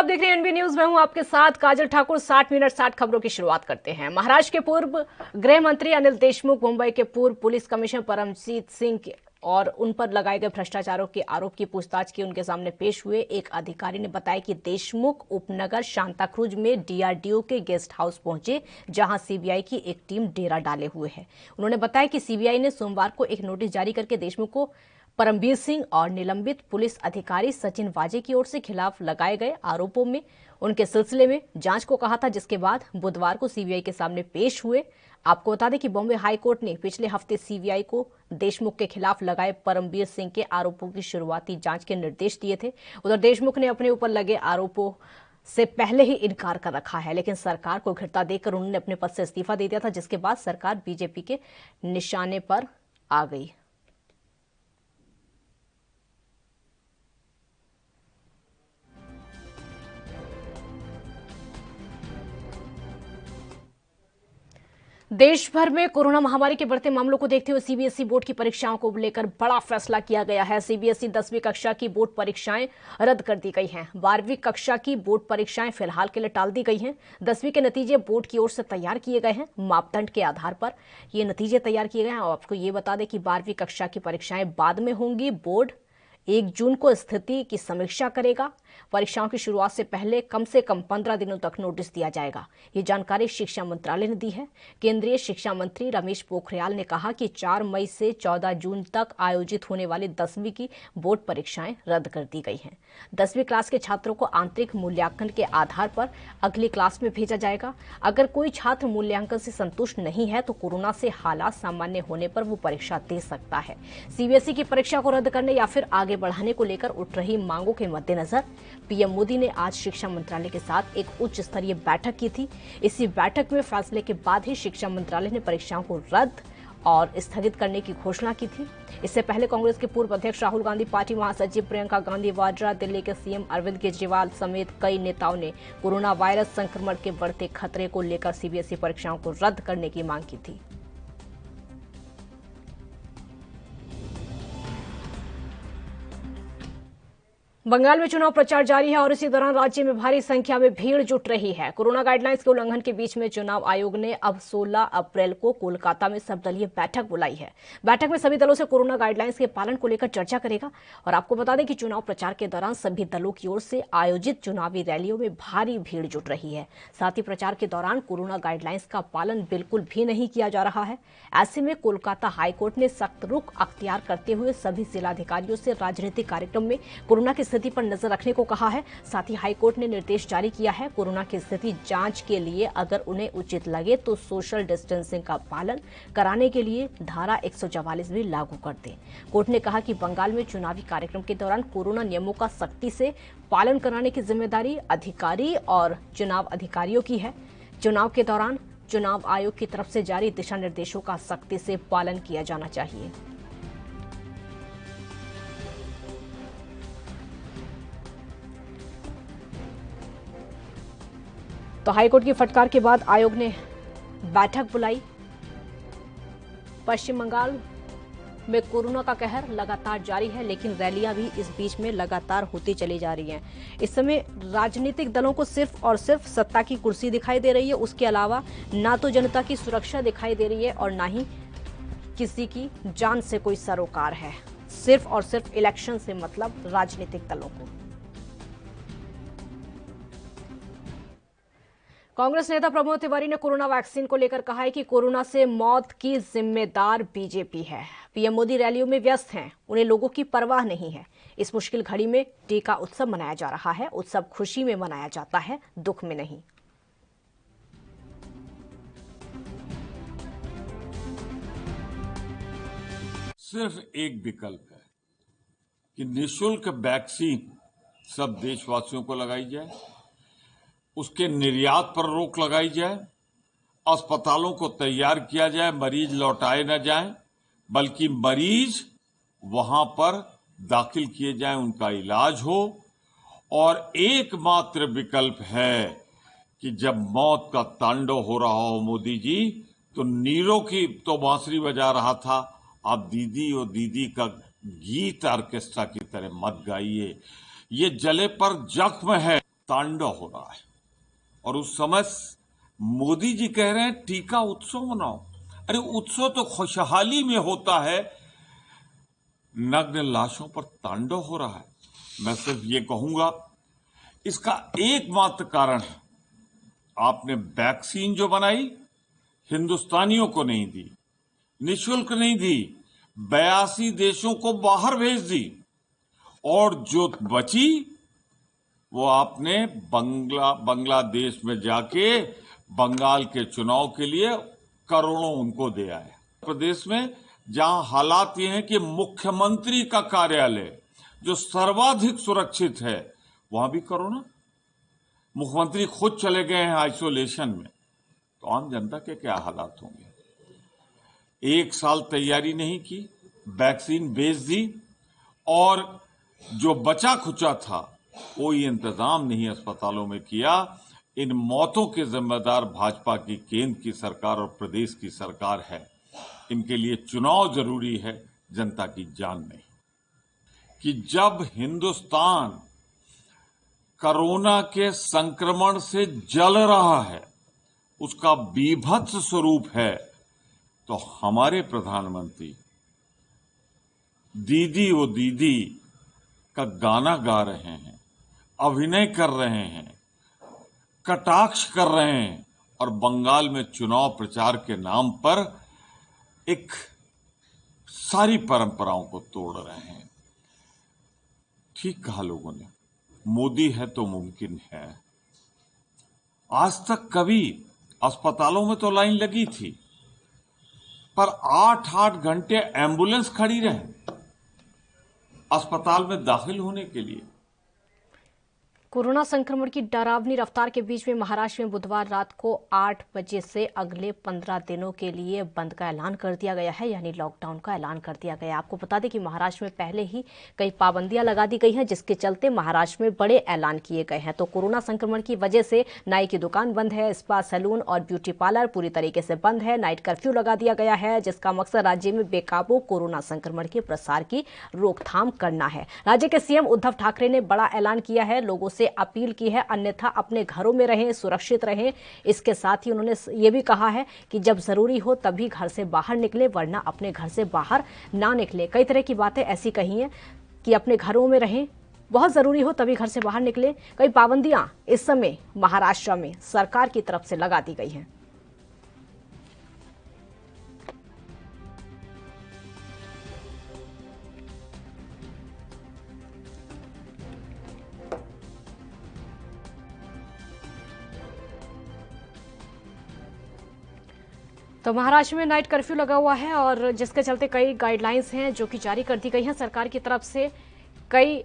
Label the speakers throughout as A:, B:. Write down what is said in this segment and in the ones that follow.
A: आप देख रहे हैं एनबी न्यूज। मैं हूं आपके साथ काजल ठाकुर। 60 मिनट 60 खबरों की शुरुआत करते हैं। महाराष्ट्र के पूर्व गृह मंत्री अनिल देशमुख, मुंबई के पूर्व पुलिस कमिश्नर परमजीत सिंह और उन पर लगाए गए भ्रष्टाचारों के आरोप की पूछताछ की उनके सामने पेश हुए। एक अधिकारी ने बताया कि देशमुख उपनगर सांताक्रूज में डीआरडीओ के गेस्ट हाउस पहुंचे, जहां सीबीआई की एक टीम डेरा डाले हुए है। उन्होंने बताया कि सीबीआई ने सोमवार को एक नोटिस जारी करके देशमुख को परमबीर सिंह और निलंबित पुलिस अधिकारी सचिन वाजे की ओर से खिलाफ लगाए गए आरोपों में उनके सिलसिले में जांच को कहा था, जिसके बाद बुधवार को सीबीआई के सामने पेश हुए। आपको बता दें कि बॉम्बे हाई कोर्ट ने पिछले हफ्ते सीबीआई को देशमुख के खिलाफ लगाए परमबीर सिंह के आरोपों की शुरुआती जांच के निर्देश दिए थे। उधर देशमुख ने अपने ऊपर लगे आरोपों से पहले ही इनकार कर रखा है, लेकिन सरकार को घिरता देखकर उन्होंने अपने पद से इस्तीफा दे दिया था, जिसके बाद सरकार बीजेपी के निशाने पर आ गई। देश भर में कोरोना महामारी के बढ़ते मामलों को देखते हुए सीबीएसई बोर्ड की परीक्षाओं को लेकर बड़ा फैसला किया गया है। सीबीएसई 10वीं कक्षा की बोर्ड परीक्षाएं रद्द कर दी गई हैं। 12वीं कक्षा की बोर्ड परीक्षाएं फिलहाल के लिए टाल दी गई हैं। 10वीं के नतीजे बोर्ड की ओर से तैयार किए गए हैं। मापदंड के आधार पर ये नतीजे तैयार किए गए हैं। और आपको ये बता दें कि 12वीं कक्षा की परीक्षाएं बाद में होंगी। बोर्ड 1 जून को स्थिति की समीक्षा करेगा। परीक्षाओं की शुरुआत से पहले कम से कम 15 दिनों तक नोटिस दिया जाएगा। ये जानकारी शिक्षा मंत्रालय ने दी है। केंद्रीय शिक्षा मंत्री रमेश पोखरियाल ने कहा कि 4 मई से 14 जून तक आयोजित होने वाली 10वीं की बोर्ड परीक्षाएं रद्द कर दी गई हैं। 10वीं क्लास के छात्रों को आंतरिक मूल्यांकन के आधार पर अगली क्लास में भेजा जाएगा। अगर कोई छात्र मूल्यांकन से संतुष्ट नहीं है तो कोरोना से हालात सामान्य होने पर वो परीक्षा दे सकता है। सीबीएसई की परीक्षा को रद्द करने या फिर आगे बढ़ाने को लेकर उठ रही मांगों के मद्देनजर पीएम मोदी ने आज शिक्षा मंत्रालय के साथ एक उच्च स्तरीय बैठक की थी। इसी बैठक में फैसले के बाद ही शिक्षा मंत्रालय ने परीक्षाओं को रद्द और स्थगित करने की घोषणा की थी। इससे पहले कांग्रेस के पूर्व अध्यक्ष राहुल गांधी, पार्टी महासचिव प्रियंका गांधी वाड्रा, दिल्ली के सीएम अरविंद केजरीवाल समेत कई नेताओं ने कोरोना वायरस संक्रमण के बढ़ते खतरे को लेकर सीबीएसई परीक्षाओं को रद्द करने की मांग की थी। बंगाल में चुनाव प्रचार जारी है और इसी दौरान राज्य में भारी संख्या में भीड़ जुट रही है। कोरोना गाइडलाइंस के उल्लंघन के बीच में चुनाव आयोग ने अब 16 अप्रैल को कोलकाता में सर्वदलीय बैठक बुलाई है। बैठक में सभी दलों से कोरोना गाइडलाइंस के पालन को लेकर चर्चा करेगा। और आपको बता दें कि चुनाव प्रचार के दौरान सभी दलों की ओर से आयोजित चुनावी रैलियों में भारी भीड़ जुट रही है। साथ ही प्रचार के दौरान कोरोना गाइडलाइंस का पालन बिल्कुल भी नहीं किया जा रहा है। ऐसे में कोलकाता हाईकोर्ट ने सख्त रुख अख्तियार करते हुए सभी जिलाधिकारियों से राजनीतिक कार्यक्रम में कोरोना की स्थिति पर नजर रखने को कहा है। साथ ही हाईकोर्ट ने निर्देश जारी किया है, कोरोना की स्थिति जांच के लिए अगर उन्हें उचित लगे तो सोशल डिस्टेंसिंग का पालन कराने के लिए धारा 144 भी लागू कर दें। कोर्ट ने कहा कि बंगाल में चुनावी कार्यक्रम के दौरान कोरोना नियमों का सख्ती से पालन कराने की जिम्मेदारी अधिकारी और चुनाव अधिकारियों की है। चुनाव के दौरान चुनाव आयोग की तरफ से जारी दिशा निर्देशों का सख्ती से पालन किया जाना चाहिए। तो हाईकोर्ट की फटकार के बाद आयोग ने बैठक बुलाई। पश्चिम बंगाल में कोरोना का कहर लगातार जारी है, लेकिन रैलियां भी इस बीच में लगातार होती चली जा रही हैं। इस समय राजनीतिक दलों को सिर्फ और सिर्फ सत्ता की कुर्सी दिखाई दे रही है। उसके अलावा ना तो जनता की सुरक्षा दिखाई दे रही है और ना ही किसी की जान से कोई सरोकार है। सिर्फ और सिर्फ इलेक्शन से मतलब राजनीतिक दलों को। कांग्रेस नेता प्रमोद तिवारी ने कोरोना वैक्सीन को लेकर कहा है कि कोरोना से मौत की जिम्मेदार बीजेपी है। पीएम मोदी रैलियों में व्यस्त हैं, उन्हें लोगों की परवाह नहीं है। इस मुश्किल घड़ी में टीका उत्सव मनाया जा रहा है। उत्सव खुशी में मनाया जाता है, दुख में नहीं।
B: सिर्फ एक विकल्प है कि निःशुल्क वैक्सीन सब देशवासियों को लगाई जाए, उसके निर्यात पर रोक लगाई जाए, अस्पतालों को तैयार किया जाए, मरीज लौटाए न जाएं, बल्कि मरीज वहां पर दाखिल किए जाएं, उनका इलाज हो। और एकमात्र विकल्प है कि जब मौत का तांडव हो रहा हो, मोदी जी तो नीरों की तो बांसुरी बजा रहा था, आप दीदी और दीदी का गीत ऑर्केस्ट्रा की तरह मत गाइए। ये जले पर जख्म है, तांडव हो रहा है। और उस समय मोदी जी कह रहे हैं टीका उत्सव मनाओ। अरे उत्सव तो खुशहाली में होता है, नग्न लाशों पर तांडव हो रहा है। मैं सिर्फ ये कहूंगा, इसका एकमात्र कारण है आपने वैक्सीन जो बनाई हिंदुस्तानियों को नहीं दी, निःशुल्क नहीं दी, 82 देशों को बाहर भेज दी, और जो बची वो आपने बांग्लादेश में जाके बंगाल के चुनाव के लिए करोड़ों उनको दे आए। प्रदेश में जहां हालात ये हैं कि मुख्यमंत्री का कार्यालय जो सर्वाधिक सुरक्षित है, वहां भी कोरोना, मुख्यमंत्री खुद चले गए हैं आइसोलेशन में, तो आम जनता के क्या हालात होंगे। 1 साल तैयारी नहीं की, वैक्सीन बेच दी, और जो बचा खुचा था कोई इंतजाम नहीं अस्पतालों में किया। इन मौतों के जिम्मेदार भाजपा की केंद्र की सरकार और प्रदेश की सरकार है। इनके लिए चुनाव जरूरी है, जनता की जान नहीं। कि जब हिंदुस्तान कोरोना के संक्रमण से जल रहा है, उसका बीभत्स स्वरूप है, तो हमारे प्रधानमंत्री दीदी वो दीदी का गाना गा रहे हैं, अभिनय कर रहे हैं, कटाक्ष कर रहे हैं, और बंगाल में चुनाव प्रचार के नाम पर एक सारी परंपराओं को तोड़ रहे हैं। ठीक कहा लोगों ने, मोदी है तो मुमकिन है। आज तक कभी अस्पतालों में तो लाइन लगी थी, पर 8-8 घंटे एम्बुलेंस खड़ी रहे अस्पताल में दाखिल होने के लिए।
A: कोरोना संक्रमण की डरावनी रफ्तार के बीच में महाराष्ट्र में बुधवार रात को 8 बजे से अगले 15 दिनों के लिए बंद का ऐलान कर दिया गया है, यानी लॉकडाउन का ऐलान कर दिया गया है। आपको बता दें कि महाराष्ट्र में पहले ही कई पाबंदियां लगा दी गई हैं, जिसके चलते महाराष्ट्र में बड़े ऐलान किए गए हैं। तो कोरोना संक्रमण की वजह से नाई की दुकान बंद है, स्पा, सैलून और ब्यूटी पार्लर पूरी तरीके से बंद है। नाइट कर्फ्यू लगा दिया गया है, जिसका मकसद राज्य में बेकाबू कोरोना संक्रमण के प्रसार की रोकथाम करना है। राज्य के सीएम उद्धव ठाकरे ने बड़ा ऐलान किया है, लोगों से अपील की है अन्यथा अपने घरों में रहें, सुरक्षित रहें। इसके साथ ही उन्होंने ये भी कहा है कि जब जरूरी हो तभी घर से बाहर निकले, वरना अपने घर से बाहर ना निकले। कई तरह की बातें ऐसी कही हैं कि अपने घरों में रहें, बहुत जरूरी हो तभी घर से बाहर निकले। कई पाबंदियां इस समय महाराष्ट्र में सरकार की तरफ से लगा दी गई हैं। तो महाराष्ट्र में नाइट कर्फ्यू लगा हुआ है, और जिसके चलते कई गाइडलाइंस हैं जो कि जारी कर दी गई हैं सरकार की तरफ से। कई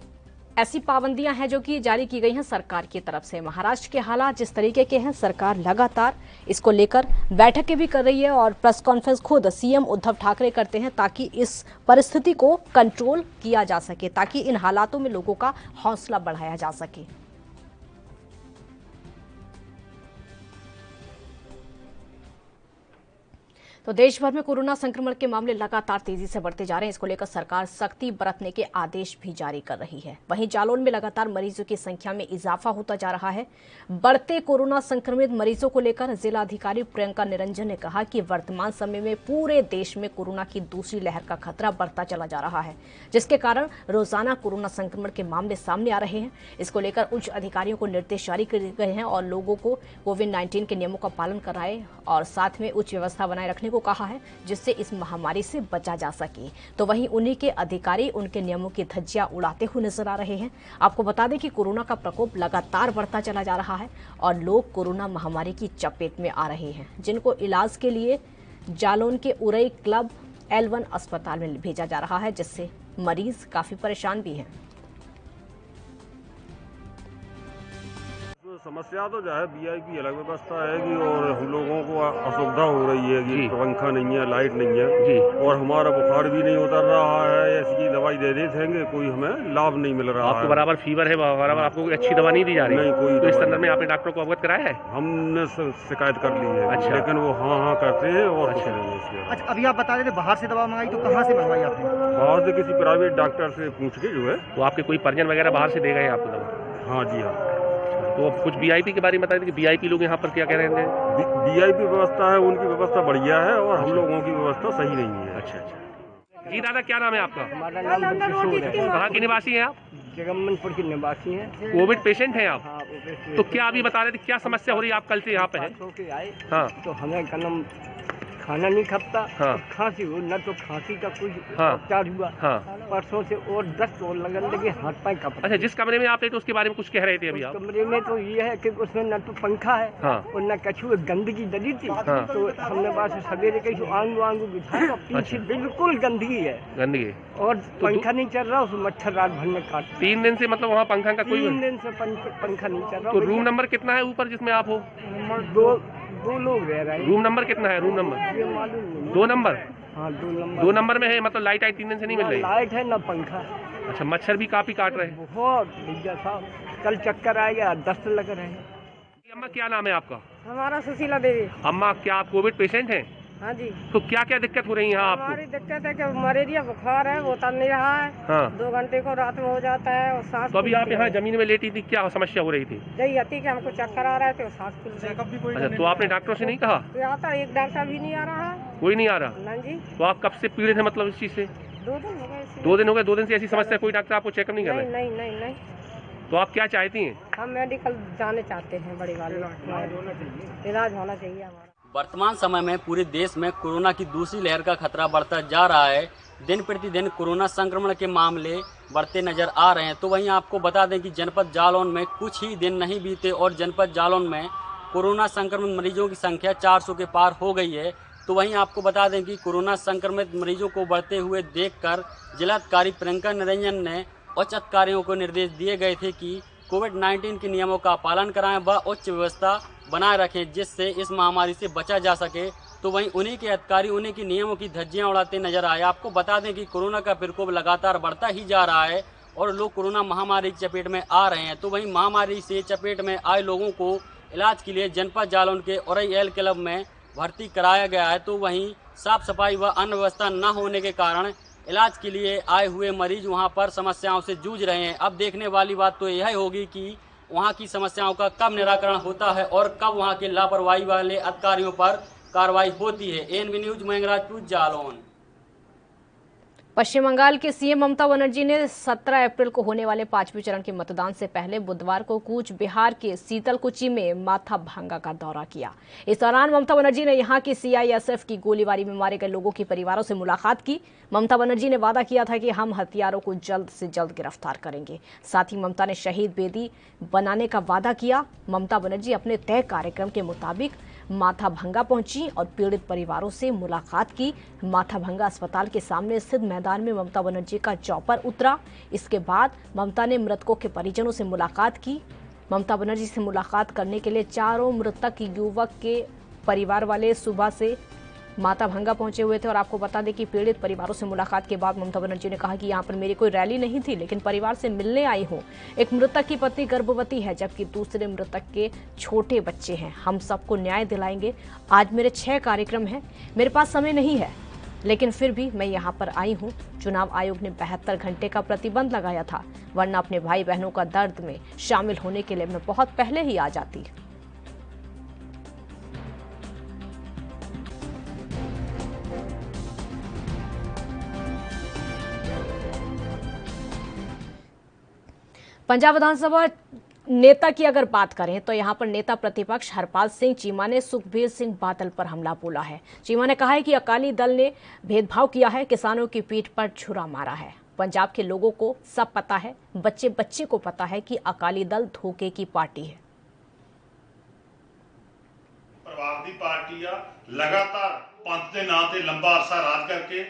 A: ऐसी पाबंदियां हैं जो कि जारी की गई हैं सरकार की तरफ से। महाराष्ट्र के हालात जिस तरीके के हैं, सरकार लगातार इसको लेकर बैठकें भी कर रही है, और प्रेस कॉन्फ्रेंस खुद सीएम उद्धव ठाकरे करते हैं ताकि इस परिस्थिति को कंट्रोल किया जा सके, ताकि इन हालातों में लोगों का हौसला बढ़ाया जा सके। तो देश भर में कोरोना संक्रमण के मामले लगातार तेजी से बढ़ते जा रहे हैं। इसको लेकर सरकार सख्ती बरतने के आदेश भी जारी कर रही है। वहीं जालौन में लगातार मरीजों की संख्या में इजाफा होता जा रहा है। बढ़ते कोरोना संक्रमित मरीजों को लेकर जिलाधिकारी प्रियंका निरंजन ने कहा कि वर्तमान समय में पूरे देश में कोरोना की दूसरी लहर का खतरा बढ़ता चला जा रहा है, जिसके कारण रोजाना कोरोना संक्रमण के मामले सामने आ रहे हैं। इसको लेकर उच्च अधिकारियों को निर्देश जारी किए गए हैं और लोगों को कोविड-19 के नियमों का पालन कराएं, और साथ में उच्च व्यवस्था बनाए रखने को कहा है, जिससे इस महामारी से बचा जा सके। तो वहीं उन्हीं के अधिकारी उनके नियमों की धज्जियां उड़ाते हुए नजर आ रहे हैं। आपको बता दें कि कोरोना का प्रकोप लगातार बढ़ता चला जा रहा है और लोग कोरोना महामारी की चपेट में आ रहे हैं, जिनको इलाज के लिए जालौन के उरई क्लब L1 अस्पताल में भेजा जा रहा है, जिससे मरीज काफी परेशान भी हैं।
C: समस्या तो जो है वीआईपी अलग व्यवस्था है कि, और हम लोगों को असुविधा हो रही है कि पंखा नहीं है, लाइट नहीं है जी, और हमारा बुखार भी नहीं उतर रहा है। ऐसी दवाई दे देते हैं, कोई हमें लाभ नहीं मिल रहा है।
D: आपको बराबर फीवर है, बराबर आपको कोई अच्छी दवा नहीं दी जा रही?
C: नहीं, कोई।
D: तो इस संदर्भ में आपने डॉक्टर को अवगत कराया है?
C: हमने शिकायत कर ली है।
D: अच्छा।
C: लेकिन वो हाँ करते हैं और कुछ नहीं।
E: अच्छा, अभी आप बता रहे थे बाहर से दवा मंगाई, तो कहाँ से मंगवाई आपने?
C: बाहर से किसी प्राइवेट डॉक्टर से पूछ के जो है।
D: तो आपके कोई परिजन वगैरह बाहर से दे गए आपको दवा?
C: हाँ जी हाँ।
D: तो कुछ वीआईपी के बारे में बता दें कि वीआईपी लोग यहाँ पर क्या कह रहे हैं?
C: वीआईपी व्यवस्था है, उनकी व्यवस्था बढ़िया है और हम लोगों की व्यवस्था सही नहीं है।
D: अच्छा। जी दादा, क्या नाम है आपका?
F: हमारा नाम किशोर है।
D: कहाँ के निवासी हैं आप?
F: जगम्मनपुर के निवासी हैं।
D: कोविड पेशेंट हैं आप?
F: हाँ, वो
D: तो क्या अभी बता रहे थे क्या समस्या हो रही है? आप कल से यहाँ पे है?
F: के आए
D: हाँ
F: तो हमें कलम खाना नहीं खपता,
D: हाँ।
F: खांसी हो न तो खांसी का कोई
D: हाँ।
F: उपचार हुआ।
D: हाँ।
F: परसों से और दस्त और लगने लगे, हाथ पाए कपड़े।
D: अच्छा, जिस कमरे में आप थे तो उसके बारे में कुछ कह रहे थे अभी आप?
F: कमरे में तो ये है कि उसमें न तो पंखा है
D: हाँ।
F: और न कछुए, गंदगी डली थी।
D: हाँ।
F: तो हमने बाद सवेरे कहीं आंगू बिछा तो पीछे बिल्कुल गंदगी है
D: गंदगी
F: और पंखा नहीं चल रहा, उस मच्छर रात भर में काट।
D: 3 दिन से मतलब वहाँ पंखा का कोई?
F: 3 दिन से पंखा नहीं चल रहा।
D: तो रूम नंबर कितना है ऊपर जिसमें आप हो?
F: दो लोग रह रहे हैं।
D: रूम नंबर कितना है? रूम नंबर
F: ये मालूम नहीं।
D: 2 नंबर?
F: हाँ, 2 नंबर।
D: 2 नंबर में है मतलब लाइट आई 3 दिन से नहीं मिल रही?
F: लाइट है ना पंखा।
D: अच्छा, मच्छर भी काफी काट रहे हैं?
F: बहुत भैया साहब, कल चक्कर आ गया, दस्त लग रहे हैं।
D: अम्मा, क्या नाम है आपका?
G: हमारा सुशीला देवी।
D: अम्मा, क्या आप कोविड पेशेंट हैं?
G: हाँ जी।
D: तो क्या क्या दिक्कत हो रही है यहाँ आपको?
G: हमारी दिक्कत है कि मलेरिया बुखार है, वो उतर नहीं रहा है।
D: हाँ।
G: 2 घंटे को रात में हो जाता है और सांस।
D: तो अभी आप यहाँ जमीन में लेटी थी, क्या समस्या हो रही थी?
G: यही आती कि हमको चक्कर आ रहे थे और सांस फूल रही।
D: अच्छा, तो आपने डॉक्टर से नहीं कहा?
G: तो आता एक डॉक्टर भी नहीं आ रहा है।
D: कोई नहीं आ रहा?
G: नहीं जी।
D: तो आप कब से पीड़ित हैं मतलब इस चीज से?
G: 2 दिन हो गए इसी।
D: 2 दिन हो गए? 2 दिन से ऐसी समस्या, कोई डॉक्टर आपको चेकअप नहीं कर रहे?
G: नहीं नहीं नहीं।
D: तो आप क्या चाहती हैं?
G: हम मेडिकल जाने चाहते हैं, बड़ी वाले इलाज होना चाहिए हमारा।
H: वर्तमान समय में पूरे देश में कोरोना की दूसरी लहर का खतरा बढ़ता जा रहा है। दिन प्रतिदिन कोरोना संक्रमण के मामले बढ़ते नजर आ रहे हैं। तो वहीं आपको बता दें कि जनपद जालौन में कुछ ही दिन नहीं बीते और जनपद जालौन में कोरोना संक्रमित मरीजों की संख्या 400 के पार हो गई है। तो वहीं आपको बता दें कि कोरोना संक्रमित मरीजों को बढ़ते हुए देखकर जिलाधिकारी प्रियंका निरंजन ने उच्च अधिकारियों को निर्देश दिए गए थे कि कोविड-19 के नियमों का पालन कराएं व उच्च व्यवस्था बनाए रखें, जिससे इस महामारी से बचा जा सके। तो वहीं उन्हीं के अधिकारी उन्हीं के नियमों की धज्जियां उड़ाते नजर आए। आपको बता दें कि कोरोना का प्रकोप लगातार बढ़ता ही जा रहा है और लोग कोरोना महामारी की चपेट में आ रहे हैं। तो वहीं महामारी से चपेट में आए लोगों को इलाज के लिए जनपद जालौन के औरई क्लब में भर्ती कराया गया है। तो वहीं साफ सफाई व अन्य व्यवस्था न होने के कारण इलाज के लिए आए हुए मरीज वहां पर समस्याओं से जूझ रहे हैं। अब देखने वाली बात तो यह होगी कि वहां की समस्याओं का कब निराकरण होता है और कब वहां के लापरवाही वाले अधिकारियों पर कार्रवाई होती है। ANB news Mahendra Rajpur Jalaun.
A: पश्चिम बंगाल के सीएम ममता बनर्जी ने 17 अप्रैल को होने वाले 5वें चरण के मतदान से पहले बुधवार को कूच बिहार के सीतलकुची में माथा भांगा का दौरा किया। इस दौरान ममता बनर्जी ने यहां की सीआईएसएफ की गोलीबारी में मारे गए लोगों के परिवारों से मुलाकात की। ममता बनर्जी ने वादा किया था कि हम हत्यारों को जल्द से जल्द गिरफ्तार करेंगे। साथ ही ममता ने शहीद बेदी बनाने का वादा किया। ममता बनर्जी अपने तय कार्यक्रम के मुताबिक माथा भंगा पहुंची और पीड़ित परिवारों से मुलाकात की। माथा भंगा अस्पताल के सामने स्थित मैदान में ममता बनर्जी का चॉपर उतरा। इसके बाद ममता ने मृतकों के परिजनों से मुलाकात की। ममता बनर्जी से मुलाकात करने के लिए चारों मृतक युवक के परिवार वाले सुबह से माथा भंगा पहुंचे हुए थे। और आपको बता दें कि पीड़ित परिवारों से मुलाकात के बाद ममता बनर्जी ने कहा कि यहाँ पर मेरी कोई रैली नहीं थी, लेकिन परिवार से मिलने आई हूँ। एक मृतक की पत्नी गर्भवती है, जबकि दूसरे मृतक के छोटे बच्चे हैं। हम सबको न्याय दिलाएंगे। आज मेरे 6 कार्यक्रम हैं। मेरे पास समय नहीं है, लेकिन फिर भी मैं यहाँ पर आई हूँ। चुनाव आयोग ने 72 घंटे का प्रतिबंध लगाया था, वरना अपने भाई बहनों का दर्द में शामिल होने के लिए मैं बहुत पहले ही आ जाती। पंजाब विधानसभा नेता की अगर बात करें तो यहां पर नेता प्रतिपक्ष हरपाल सिंह चीमा ने सुखबीर सिंह बादल पर हमला बोला है। चीमा ने कहा है कि अकाली दल ने भेदभाव किया है, किसानों की पीठ पर छुरा मारा है। पंजाब के लोगों को सब पता है, बच्चे बच्चे को पता है कि अकाली दल धोखे की पार्टी है।
I: प्रवादी पार्टियां लगातार पंथ के नाम से लंबा अरसा राज करके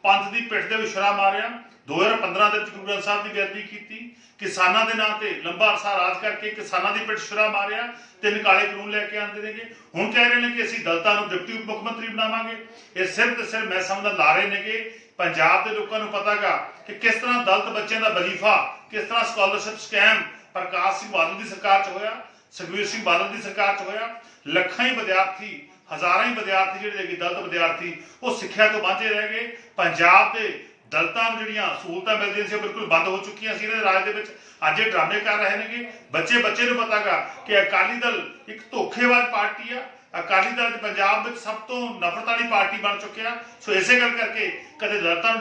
I: पंथ की पिठ से भी छुरा मारिया। 2015 ਦੇ ਗੁਰੂ ਗ੍ਰੰਥ ਸਾਹਿਬ ਦੀ ਬੇਅਦਬੀ ਕੀਤੀ, ਕਿਸਾਨਾਂ ਦੇ ਨਾਂ ਤੇ ਲੰਬਾ ਅਰਸਾ ਰਾਜ ਕਰਕੇ ਕਿਸਾਨਾਂ ਦੀ ਪਿੱਠ ਛੁਰਾ ਮਾਰਿਆ ਤੇ ਨਿਕਾਲੇ ਕਾਨੂੰਨ ਲੈ ਕੇ ਆਂਦੇ ਨੇਗੇ। ਹੁਣ ਕਹਿ ਰਹੇ ਨੇ ਕਿ ਅਸੀਂ ਦਲਤਾਂ ਨੂੰ ਡਿਪਟੀ ਮੁੱਖ ਮੰਤਰੀ ਬਣਾਵਾਂਗੇ। ਇਹ ਸਿਰਫ ਤੇ ਸਿਰਫ ਮੈਂ ਸਮਝਦਾ ਲਾਰੇ ਨੇਗੇ। ਪੰਜਾਬ ਦੇ ਲੋਕਾਂ ਨੂੰ ਪਤਾਗਾ ਕਿ ਕਿਸ ਤਰ੍ਹਾਂ ਦਲਤ ਬੱਚਿਆਂ ਦਾ ਵਜ਼ੀਫਾ, ਕਿਸ ਤਰ੍ਹਾਂ ਸਕਾਲਰਸ਼ਿਪ ਸਕੈਮ ਪ੍ਰਕਾਸ਼ ਸਿੰਘ ਬਾਦਲ ਦੀ ਸਰਕਾਰ 'ਚ ਹੋਇਆ, ਸੁਖਬੀਰ ਸਿੰਘ ਬਾਦਲ ਦੀ ਸਰਕਾਰ 'ਚ ਹੋਇਆ। ਲੱਖਾਂ ਹੀ ਵਿਦਿਆਰਥੀ, ਹਜ਼ਾਰਾਂ ਹੀ ਵਿਦਿਆਰਥੀ ਜਿਹੜੇ ਦਲਤ ਵਿਦਿਆਰਥੀ ਉਹ ਸਿੱਖਿਆ ਤੋਂ ਵਾਂਝੇ ਰਹਿ ਗਏ। ਪੰਜਾਬ ਦੇ ਦਲਤਾਂ ਨੂੰ ਜਿਹੜੀਆਂ ਸਹੂਲਤਾਂ ਮਿਲਦੀਆਂ ਸੀ ਬਿਲਕੁਲ ਬੰਦ ਹੋ ਚੁੱਕੀਆਂ ਸੀ। ਇਹਦੇ ਰਾਜ ਦੇ ਵਿੱਚ ਅੱਜ ਇਹ ਡਰਾਮੇ ਕਰ ਰਹੇ ਨੇਗੇ। ਬੱਚੇ ਨੂੰ ਪਤਾਗਾ ਕਿ ਅਕਾਲੀ ਦਲ ਇੱਕ ਧੋਖੇਬਾਜ਼ ਪਾਰਟੀ ਆ। ਅਕਾਲੀ ਦਲ ਪੰਜਾਬ ਵਿੱਚ ਸਭ ਤੋਂ ਨਫ਼ਰਤ ਵਾਲੀ ਪਾਰਟੀ ਬਣ ਚੁੱਕਿਆ। ਸੋ ਇਸੇ ਗੱਲ ਕਰਕੇ ਕਦੇ ਦਲਤਾਂ ਨੂੰ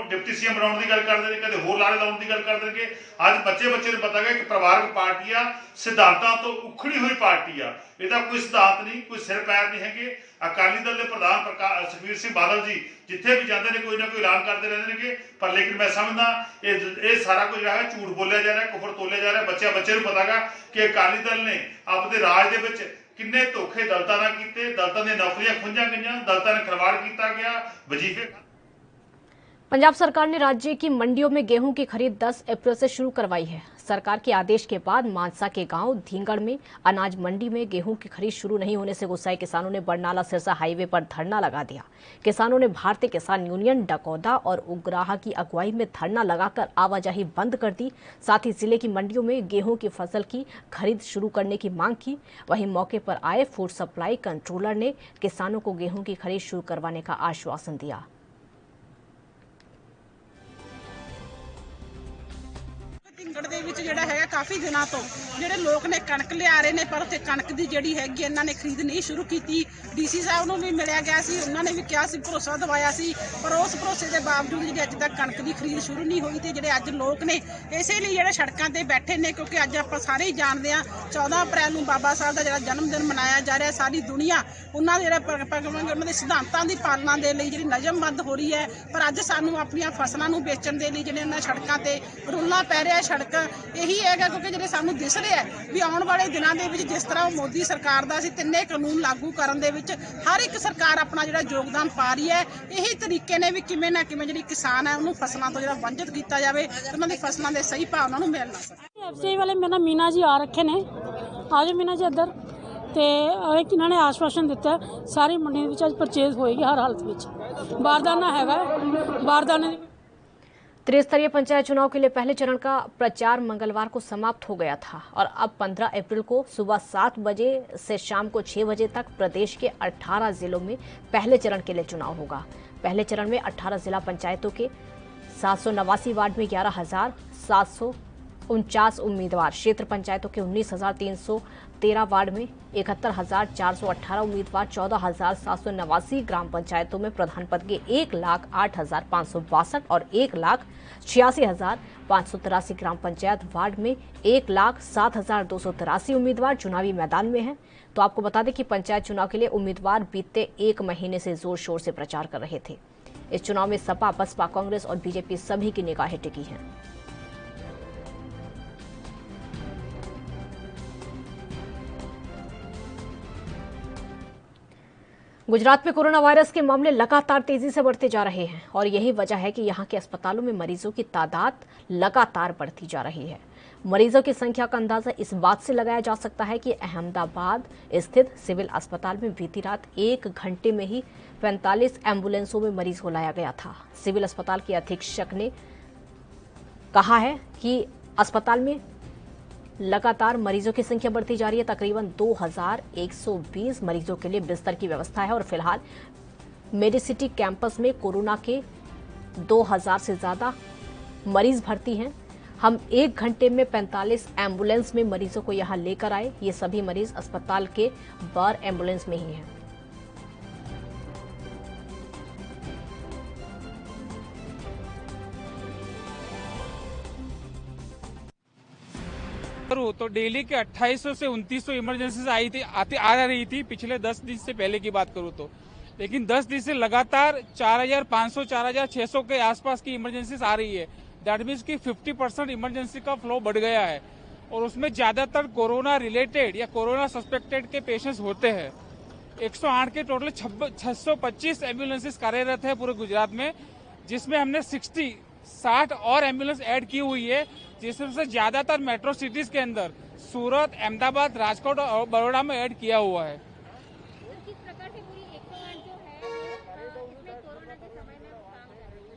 I: ਡਿਪਟੀ ਸੀਐਮ ਬਣਾਉਣ ਦੀ ਗੱਲ ਕਰਦੇ ਨੇ, ਕਦੇ ਹੋਰ ਲਾਰੇ ਲਾਉਣ ਦੀ ਗੱਲ ਕਰਦੇ ਨੇ। ਅੱਜ ਬੱਚੇ ਨੂੰ ਪਤਾ ਹੈ ਕਿ ਪਰਿਵਾਰਕ ਪਾਰਟੀ ਆ, ਸਿਧਾਂਤਾਂ ਤੋਂ ਉਖੜੀ ਹੋਈ ਪਾਰਟੀ ਆ। ਇਹਦਾ ਕੋਈ ਸਿਧਾਂਤ ਨਹੀਂ, ਕੋਈ ਸਿਰ ਪੈਰ ਨਹੀਂ ਹੈਗੇ। ਅਕਾਲੀ ਦਲ ਦੇ ਪ੍ਰਧਾਨ ਸੁਖਬੀਰ ਸਿੰਘ ਬਾਦਲ ਜੀ ਜਿੱਥੇ ਵੀ ਜਾਂਦੇ ਨੇ ਕੋਈ ਨਾ ਕੋਈ ਐਲਾਨ ਕਰਦੇ ਰਹਿੰਦੇ ਨੇ। ਪਰ ਲੇਕਿਨ ਮੈਂ ਸਮਝਦਾ ਇਹ ਸਾਰਾ ਕੁਝ ਜਿਹੜਾ ਹੈ ਝੂਠ ਬੋਲਿਆ ਜਾ ਰਿਹਾ, ਕੁਫਰ ਤੋਲਿਆ ਜਾ ਰਿਹਾ। ਬੱਚੇ ਨੂੰ ਪਤਾਗਾ ਕਿ ਅਕਾਲੀ ਦਲ ਨੇ ਆਪਣੇ ਰਾਜ ਦੇ ਵਿੱਚ ਕਿੰਨੇ ਧੋਖੇ ਦਲਤਾਂ ਨਾਲ ਕੀਤੇ, ਦਲਤਾਂ ਦੀਆਂ ਨੌਕਰੀਆਂ ਖੁੰਝਾਂ ਗਈਆਂ, दलता ने खिलवाड़ किया गया, वजीफे।
A: पंजाब सरकार ने राज्य की मंडियों में गेहूं की खरीद 10 अप्रैल से शुरू करवाई है। सरकार के आदेश के बाद मानसा के गांव धींगड़ में अनाज मंडी में गेहूं की खरीद शुरू नहीं होने से गुस्साए किसानों ने बरनाला सिरसा हाईवे पर धरना लगा दिया। किसानों ने भारतीय किसान यूनियन डकौदा और उग्राहा की अगुवाई में धरना लगाकर आवाजाही बंद कर दी। साथ ही जिले की मंडियों में गेहूं की फसल की खरीद शुरू करने की मांग की। वहीं मौके पर आए फूड सप्लाई कंट्रोलर ने किसानों को गेहूं की खरीद शुरू करवाने का आश्वासन दिया।
J: ਦੇ ਵਿੱਚ ਜਿਹੜਾ ਹੈਗਾ ਕਾਫੀ ਦਿਨਾਂ ਤੋਂ ਜਿਹੜੇ ਲੋਕ ਨੇ ਕਣਕ ਲਿਆ ਰਹੇ ਨੇ, ਪਰ ਉੱਥੇ ਕਣਕ ਦੀ ਜਿਹੜੀ ਹੈਗੀ ਇਹਨਾਂ ਨੇ ਖਰੀਦ ਨਹੀਂ ਸ਼ੁਰੂ ਕੀਤੀ। ਡੀਸੀ ਸਾਹਿਬ ਨੂੰ ਵੀ ਮਿਲਿਆ ਗਿਆ ਸੀ, ਉਹਨਾਂ ਨੇ ਵੀ ਕਿਹਾ ਸੀ, ਭਰੋਸਾ ਦਿਵਾਇਆ ਸੀ, ਪਰ ਉਸ ਭਰੋਸੇ ਦੇ ਬਾਵਜੂਦ ਜਿਹੜੀ ਅੱਜ ਤੱਕ ਕਣਕ ਦੀ ਖਰੀਦ ਸ਼ੁਰੂ ਨਹੀਂ ਹੋਈ। ਤੇ ਜਿਹੜੇ ਅੱਜ ਲੋਕ ਨੇ ਇਸੇ ਲਈ ਜਿਹੜੇ ਸੜਕਾਂ ਤੇ ਬੈਠੇ ਨੇ, ਕਿਉਂਕਿ ਅੱਜ ਆਪਾਂ ਸਾਰੇ ਹੀ ਜਾਣਦੇ ਹਾਂ 14 ਅਪ੍ਰੈਲ ਨੂੰ ਬਾਬਾ ਸਾਹਿਬ ਦਾ ਜਿਹੜਾ ਜਨਮ ਦਿਨ ਮਨਾਇਆ ਜਾ ਰਿਹਾ। ਸਾਰੀ ਦੁਨੀਆ ਉਹਨਾਂ ਦੇ ਉਹਨਾਂ ਦੇ ਸਿਧਾਂਤਾਂ ਦੀ ਪਾਲਣਾ ਦੇ ਲਈ ਜਿਹੜੀ ਨਜ਼ਮਬੰਦ ਹੋ ਰਹੀ ਹੈ, ਪਰ ਅੱਜ ਸਾਨੂੰ ਆਪਣੀਆਂ ਫਸਲਾਂ ਨੂੰ ਵੇਚਣ ਦੇ ਲਈ ਜਿਹੜੇ ਇਹਨਾਂ ਸੜਕਾਂ ਤੇ ਰੁਲਣਾ ਪੈ ਰਿਹਾ। ਸੜਕ ਇਹੀ ਹੈਗਾ ਕਿਉਂਕਿ ਜਿਹੜੇ ਸਾਨੂੰ ਦਿਸ ਰਿਹਾ ਵੀ ਆਉਣ ਵਾਲੇ ਦਿਨਾਂ ਦੇ ਵਿੱਚ ਜਿਸ ਤਰ੍ਹਾਂ ਮੋਦੀ ਸਰਕਾਰ ਦਾ ਅਸੀਂ ਤਿੰਨੇ ਕਾਨੂੰਨ ਲਾਗੂ ਕਰਨ ਦੇ ਵਿੱਚ ਹਰ ਇੱਕ ਸਰਕਾਰ ਆਪਣਾ ਜਿਹੜਾ ਯੋਗਦਾਨ ਪਾ ਰਹੀ ਹੈ। ਇਹੀ ਤਰੀਕੇ ਨੇ ਵੀ ਕਿਵੇਂ ਨਾ ਕਿਵੇਂ ਜਿਹੜੀ ਕਿਸਾਨ ਹੈ ਉਹਨੂੰ ਫਸਲਾਂ ਤੋਂ ਜਿਹੜਾ ਵੰਜਿਤ ਕੀਤਾ ਜਾਵੇ, ਉਹਨਾਂ ਦੀ ਫਸਲਾਂ ਦੇ ਸਹੀ ਭਾਅ ਉਹਨਾਂ ਨੂੰ ਮਿਲਣਾ।
K: ਐਫਸੀਆਈ ਵਾਲੇ ਮੇਰਾ ਮੀਨਾ ਜੀ ਆ ਰੱਖੇ ਨੇ, ਆਜੋ ਮੀਨਾ ਜੀ ਇੱਧਰ। ਤੇ ਇਹਨਾਂ ਨੇ ਆਸ਼ਵਾसन ਦਿੱਤਾ ਸਾਰੀ ਮੰਡੀ ਵਿੱਚ ਅੱਜ ਪਰਚੇਜ਼ ਹੋਏਗੀ हर हालत ਵਿੱਚ। बारदाना हैगा, बारदाने।
A: त्रिस्तरीय पंचायत चुनाव के लिए पहले चरण का प्रचार मंगलवार को समाप्त हो गया था और अब 15 अप्रैल को सुबह 7 बजे से शाम को 6 बजे तक प्रदेश के 18 जिलों में पहले चरण के लिए चुनाव होगा। पहले चरण में 18 जिला पंचायतों के 789 वार्ड में 11,749 उम्मीदवार, क्षेत्र पंचायतों के 19,313 वार्ड में 71,418 उम्मीदवार, 14,789 ग्राम पंचायतों में प्रधान पद के 1,08,562 और 1,86,583 ग्राम पंचायत वार्ड में 1,07,283 उम्मीदवार चुनावी मैदान में हैं। तो आपको बता दें कि पंचायत चुनाव के लिए उम्मीदवार बीते 1 महीने से जोर शोर से प्रचार कर रहे थे। इस चुनाव में सपा, बसपा, कांग्रेस और बीजेपी सभी की निगाहें टिकी हैं। गुजरात में कोरोना वायरस के मामले लगातार तेजी से बढ़ते जा रहे हैं और यही वजह है कि यहां के अस्पतालों में मरीजों की तादाद लगातार बढ़ती जा रही है। मरीजों की संख्या का अंदाजा इस बात से लगाया जा सकता है कि अहमदाबाद स्थित सिविल अस्पताल में बीती रात 1 घंटे में ही 45 एम्बुलेंसों में मरीज को लाया गया था। सिविल अस्पताल के अधीक्षक ने कहा है कि अस्पताल में लगातार मरीजों की संख्या बढ़ती जा रही है। तकरीबन 2120 मरीजों के लिए बिस्तर की व्यवस्था है और फिलहाल मेडिसिटी कैंपस में कोरोना के 2000 से ज्यादा मरीज भर्ती हैं। हम 1 घंटे में 45 एम्बुलेंस में मरीजों को यहां लेकर आए। ये सभी मरीज अस्पताल के बार एम्बुलेंस में ही हैं।
L: तो डेली के 2800 से 2900 इमरजेंसी आ रही थी पिछले 10 दिन से पहले की बात करूं तो, लेकिन 10 दिन से लगातार 4500 4600 के आसपास की इमरजेंसी आ रही है। दैट मीन्स कि 50% इमरजेंसी का फ्लो बढ़ गया है और उसमें ज्यादातर कोरोना रिलेटेड या कोरोना सस्पेक्टेड के पेशेंट्स होते हैं। 108 के टोटल 625 एम्बुलेंसेस कार्यरत है पूरे गुजरात में, जिसमें हमने 60 और एम्बुलेंस ऐड की हुई है, जिसमें ज्यादातर मेट्रो सिटीज के अंदर सूरत, अहमदाबाद, राजकोट और बड़ौदा में ऐड किया हुआ है।
M: किस प्रकार से पूरी 108 जो है इसमें कोरोना के समय में काम कर रही है?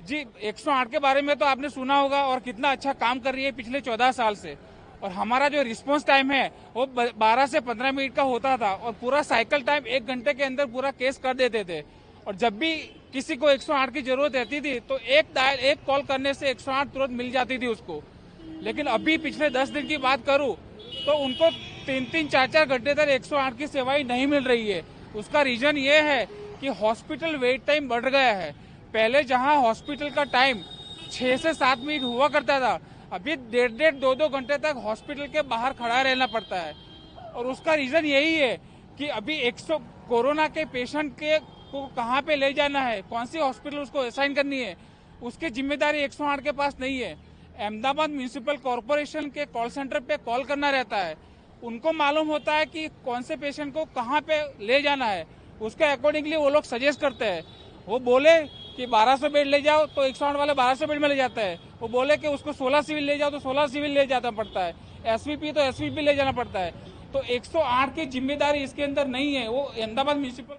L: जी 108 के बारे में तो आपने सुना होगा और कितना अच्छा काम कर रही है पिछले 14 साल से। और हमारा जो रिस्पांस टाइम है वो 12 से 15 मिनट का होता था और पूरा साइकिल टाइम 1 घंटे के अंदर पूरा केस कर देते थे। और जब भी किसी को 108 की जरूरत रहती थी तो एक कॉल करने से 108 तुरंत मिल जाती थी उसको। लेकिन अभी पिछले 10 दिन की बात करूं तो उनको 3-3, 4-4 घंटे तक 108 की सेवाएं नहीं मिल रही है। उसका रीजन ये है कि हॉस्पिटल वेट टाइम बढ़ गया है। पहले जहां हॉस्पिटल का टाइम 6 से 7 मिनट हुआ करता था, अभी 1.5, 2 घंटे तक हॉस्पिटल के बाहर खड़ा रहना पड़ता है। और उसका रीजन यही है कि अभी 100 कोरोना के पेशेंट को कहां पे ले जाना है, कौन सी हॉस्पिटल उसको असाइन करनी है, उसकी जिम्मेदारी 108 के पास नहीं है। अहमदाबाद म्यूनिसिपल कॉरपोरेशन के कॉल सेंटर पे कॉल करना रहता है। उनको मालूम होता है कि कौन से पेशेंट को कहां पे ले जाना है, उसके अकॉर्डिंगली वो लोग सजेस्ट करते हैं। वो बोले कि 1200 बेड ले जाओ तो 108 वाले 1200 बेड में ले जाता है। वो बोले कि उसको 16 सिविल ले जाओ तो 16 सिविल ले जाना पड़ता है, एसवीपी तो एसवीपी ले जाना पड़ता है। तो 108 की जिम्मेदारी इसके अंदर नहीं है, वो अहमदाबाद म्यूनिसिपल।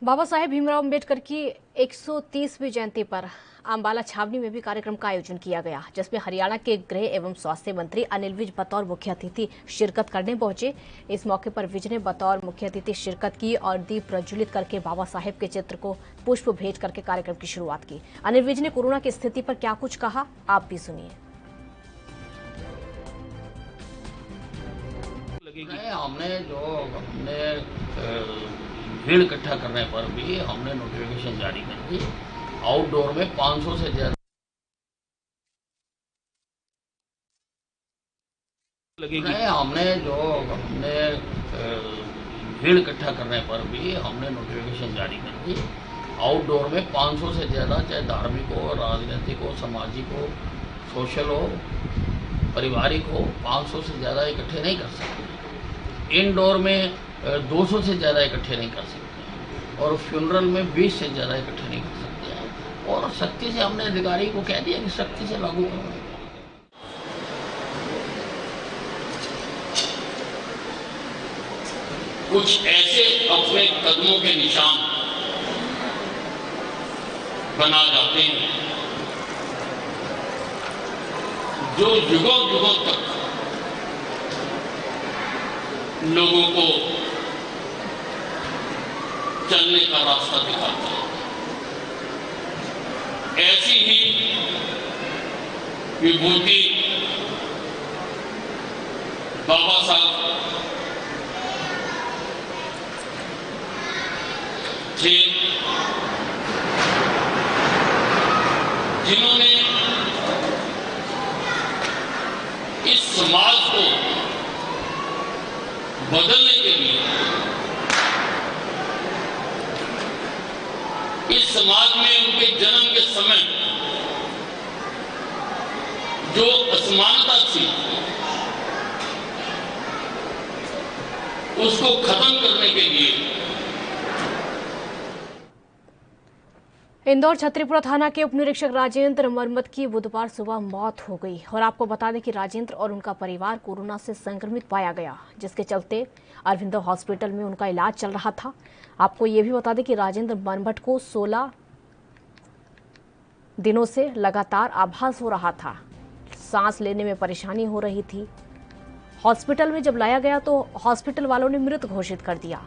A: बाबा साहेब भीमराव अम्बेडकर की 130वीं जयंती पर अंबाला छावनी में भी कार्यक्रम का आयोजन किया गया, जिसमें हरियाणा के गृह एवं स्वास्थ्य मंत्री अनिल विज बतौर मुख्य अतिथि शिरकत करने पहुंचे। इस मौके पर विज ने बतौर मुख्य अतिथि शिरकत की और दीप प्रज्वलित करके बाबा साहेब के चित्र को पुष्प भेंट करके कार्यक्रम की शुरुआत की। अनिल विज ने कोरोना की स्थिति पर क्या कुछ कहा, आप भी सुनिए।
N: हमने भीड़ इकट्ठा करने पर भी हमने नोटिफिकेशन जारी कर दी। आउटडोर में 500 से ज्यादा हमने भीड़ इकट्ठा करने पर भी हमने नोटिफिकेशन जारी कर दी। आउटडोर में 500 से ज्यादा, चाहे धार्मिक हो, राजनीतिक हो, सामाजिक हो, सोशल हो, पारिवारिक हो, 500 से ज्यादा इकट्ठे नहीं कर सकते। इनडोर में 200 से ज़्यादा इकट्ठे नहीं कर सकते और फ्यूनरल में 20 से ज़्यादा इकट्ठे नहीं कर सकते हैं। और सख्ती से हमने अधिकारी को कह दिया कि सख्ती से लागू करो। कुछ ऐसे अपने कदमों के निशान बना जाते हैं जो युगों युगों तक लोगों को चलने का रास्ता दिखाता है। ऐसी ही विभूति बाबा साहब थे, जिन्होंने इस समाज को बदलने के लिए, इस समाज में उनके जन्म के समय जो असमानता थी उसको खत्म करने के लिए
A: इंदौर छतरीपुरा थाना के उपनिरीक्षक राजेंद्र मरमत की बुधवार सुबह मौत हो गई। और आपको बता दें कि राजेंद्र और उनका परिवार कोरोना से संक्रमित पाया गया, जिसके चलते अरविंदो हॉस्पिटल में उनका इलाज चल रहा था। आपको ये भी बता दें कि राजेंद्र मरमत को 16 दिनों से लगातार आभास हो रहा था, सांस लेने में परेशानी हो रही थी। हॉस्पिटल में जब लाया गया तो हॉस्पिटल वालों ने मृत घोषित कर दिया।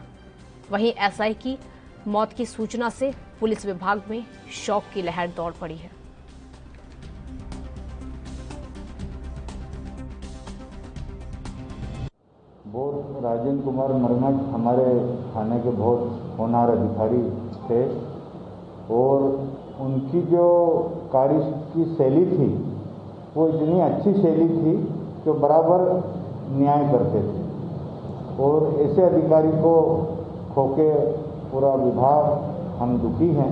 A: वहीं एसआई की मौत की सूचना से पुलिस विभाग में शौक की लहर दौड़ पड़ी है।
O: बहुत राजेंद्र कुमार मरमत हमारे थाने के बहुत होनहार अधिकारी थे और उनकी जो कार्य की शैली थी वो इतनी अच्छी शैली थी जो बराबर न्याय करते थे। और ऐसे अधिकारी को खोके पूरा विभाग हम दुखी हैं।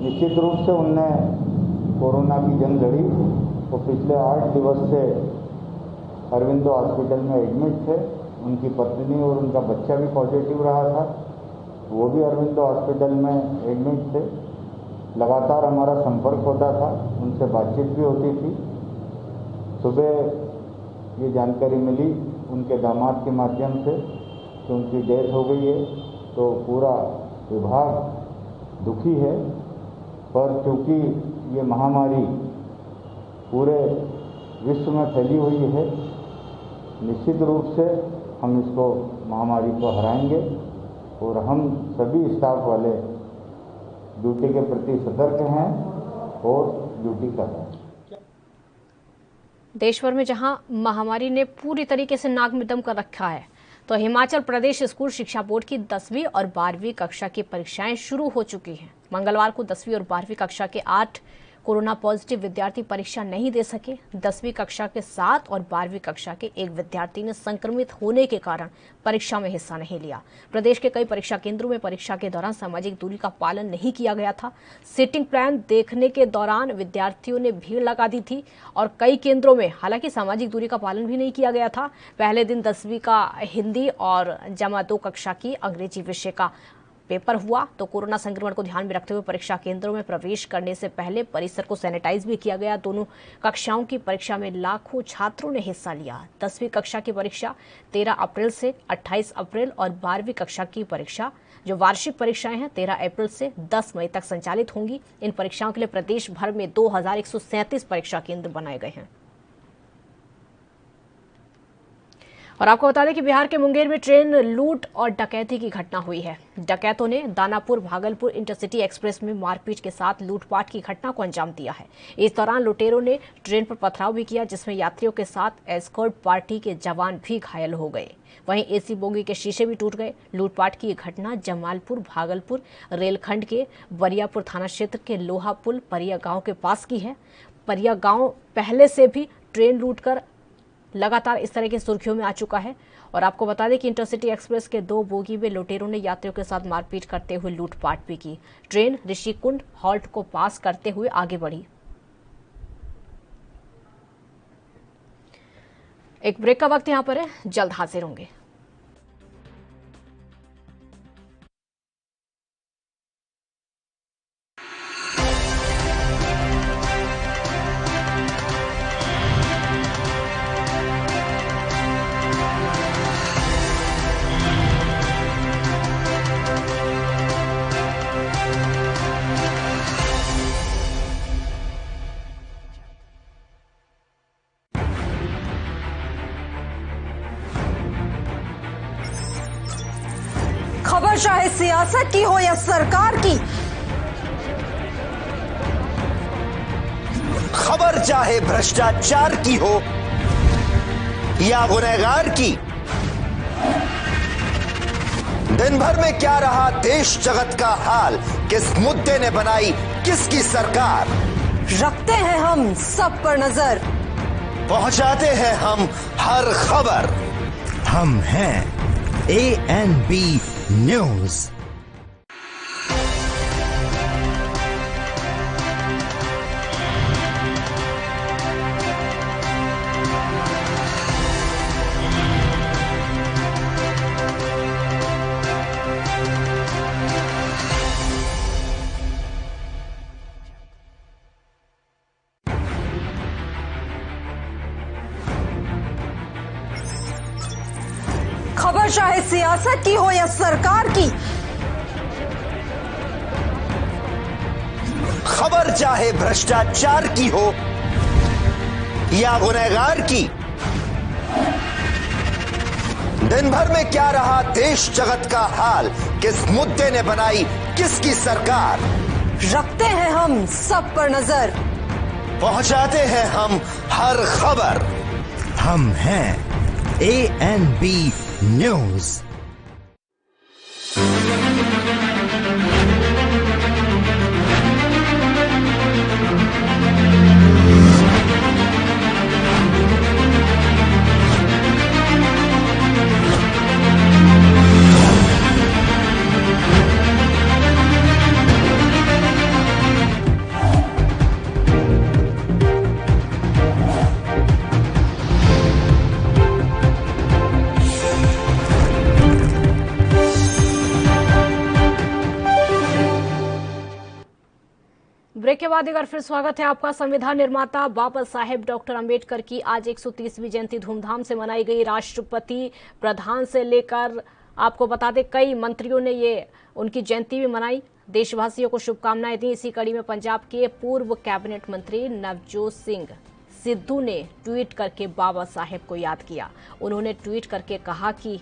O: निश्चित रूप से उनने कोरोना की जंग लड़ी और पिछले 8 दिवस से अरविंदो हॉस्पिटल में एडमिट थे। उनकी पत्नी और उनका बच्चा भी पॉजिटिव रहा था, वो भी अरविंदो हॉस्पिटल में एडमिट थे। लगातार हमारा संपर्क होता था, उनसे बातचीत भी होती थी। सुबह ये जानकारी मिली उनके दामाद के माध्यम से कि उनकी डेथ हो गई है, तो पूरा विभाग दुखी है। पर क्योंकि ये महामारी पूरे विश्व में फैली हुई है, निश्चित रूप से हम इसको महामारी को हराएंगे और हम सभी स्टाफ वाले ड्यूटी के प्रति सतर्क हैं और ड्यूटी कर रहे हैं।
A: देश भर में जहां महामारी ने पूरी तरीके से नाक में दम कर रखा है, तो हिमाचल प्रदेश स्कूल शिक्षा बोर्ड की 10वीं और 12वीं कक्षा की परीक्षाएं शुरू हो चुकी हैं। मंगलवार को 10वीं और 12वीं कक्षा के 8 कोरोना पॉजिटिव विद्यार्थी परीक्षा नहीं दे सके। 10वीं कक्षा के 7 और 12वीं कक्षा के एक विद्यार्थी ने संक्रमित होने के कारण परीक्षा में हिस्सा नहीं लिया। प्रदेश के कई परीक्षा केंद्रों में परीक्षा के दौरान सामाजिक दूरी का पालन नहीं किया गया था। सीटिंग प्लान देखने के दौरान विद्यार्थियों ने भीड़ लगा दी थी और कई केंद्रों में हालांकि सामाजिक दूरी का पालन भी नहीं किया गया था। पहले दिन 10वीं का हिंदी और जमा 2 कक्षा की अंग्रेजी विषय का पेपर हुआ, तो कोरोना संक्रमण को ध्यान में रखते हुए परीक्षा केंद्रों में प्रवेश करने से पहले परिसर को सैनिटाइज भी किया गया। दोनों कक्षाओं की परीक्षा में लाखों छात्रों ने हिस्सा लिया। 10वीं कक्षा की परीक्षा 13 अप्रैल से 28 अप्रैल और 12वीं कक्षा की परीक्षा जो वार्षिक परीक्षाएं हैं 13 अप्रैल से 10 मई तक संचालित होंगी। इन परीक्षाओं के लिए प्रदेश भर में 2137 परीक्षा केंद्र बनाए गए हैं। और आपको बता दें कि बिहार के मुंगेर में ट्रेन लूट और डकैती की घटना हुई है। डकैतों ने दानापुर भागलपुर इंटरसिटी एक्सप्रेस में मारपीट के साथ लूटपाट की घटना को अंजाम दिया है। इस दौरान लुटेरों ने ट्रेन पर पथराव भी किया, जिसमें यात्रियों के साथ एस्कॉर्ट पार्टी के जवान भी घायल हो गए। वहीं एसी बोगी के शीशे भी टूट गए। लूटपाट की घटना जमालपुर भागलपुर रेलखंड के बरियापुर थाना क्षेत्र के लोहा पुल परिया गांव के पास की है। परिया गांव पहले से भी ट्रेन लूटकर लगातार इस तरह की सुर्खियों में आ चुका है। और आपको बता दें कि इंटरसिटी एक्सप्रेस के 2 बोगी में लुटेरों ने यात्रियों के साथ मारपीट करते हुए लूटपाट भी की। ट्रेन ऋषिकुंड हॉल्ट को पास करते हुए आगे बढ़ी। एक ब्रेक का वक्त यहां पर है, जल्द हाजिर होंगे।
P: खबर चाहे सियासत की हो या सरकार की,
Q: खबर चाहे भ्रष्टाचार की हो या गुनहगार की, दिन भर में क्या रहा देश जगत का हाल, किस मुद्दे ने बनाई किसकी सरकार,
P: रखते हैं हम सब पर नजर,
Q: पहुंचाते हैं हम हर खबर।
R: हम हैं ANB न्यूज।
P: खबर चाहे सियासत की हो या सरकार की,
Q: खबर चाहे भ्रष्टाचार की हो या गुनहगार की, दिन भर में क्या रहा देश जगत का हाल, किस मुद्दे ने बनाई किसकी सरकार,
P: रखते हैं हम सब पर नजर,
Q: पहुंचाते हैं हम हर खबर।
R: हम हैं ANB न्यूज।
A: ब्रेक के बाद एक बार फिर स्वागत है आपका। संविधान निर्माता बाबा साहेब डॉक्टर अंबेडकर की आज 130वीं जयंती धूमधाम से मनाई गई। राष्ट्रपति प्रधान से लेकर आपको बता दें कई मंत्रियों ने ये उनकी जयंती भी मनाई, देशवासियों को शुभकामनाएं दी। इसी कड़ी में पंजाब के पूर्व कैबिनेट मंत्री नवजोत सिंह सिद्धू ने ट्वीट करके बाबा साहेब को याद किया। उन्होंने ट्वीट करके कहा कि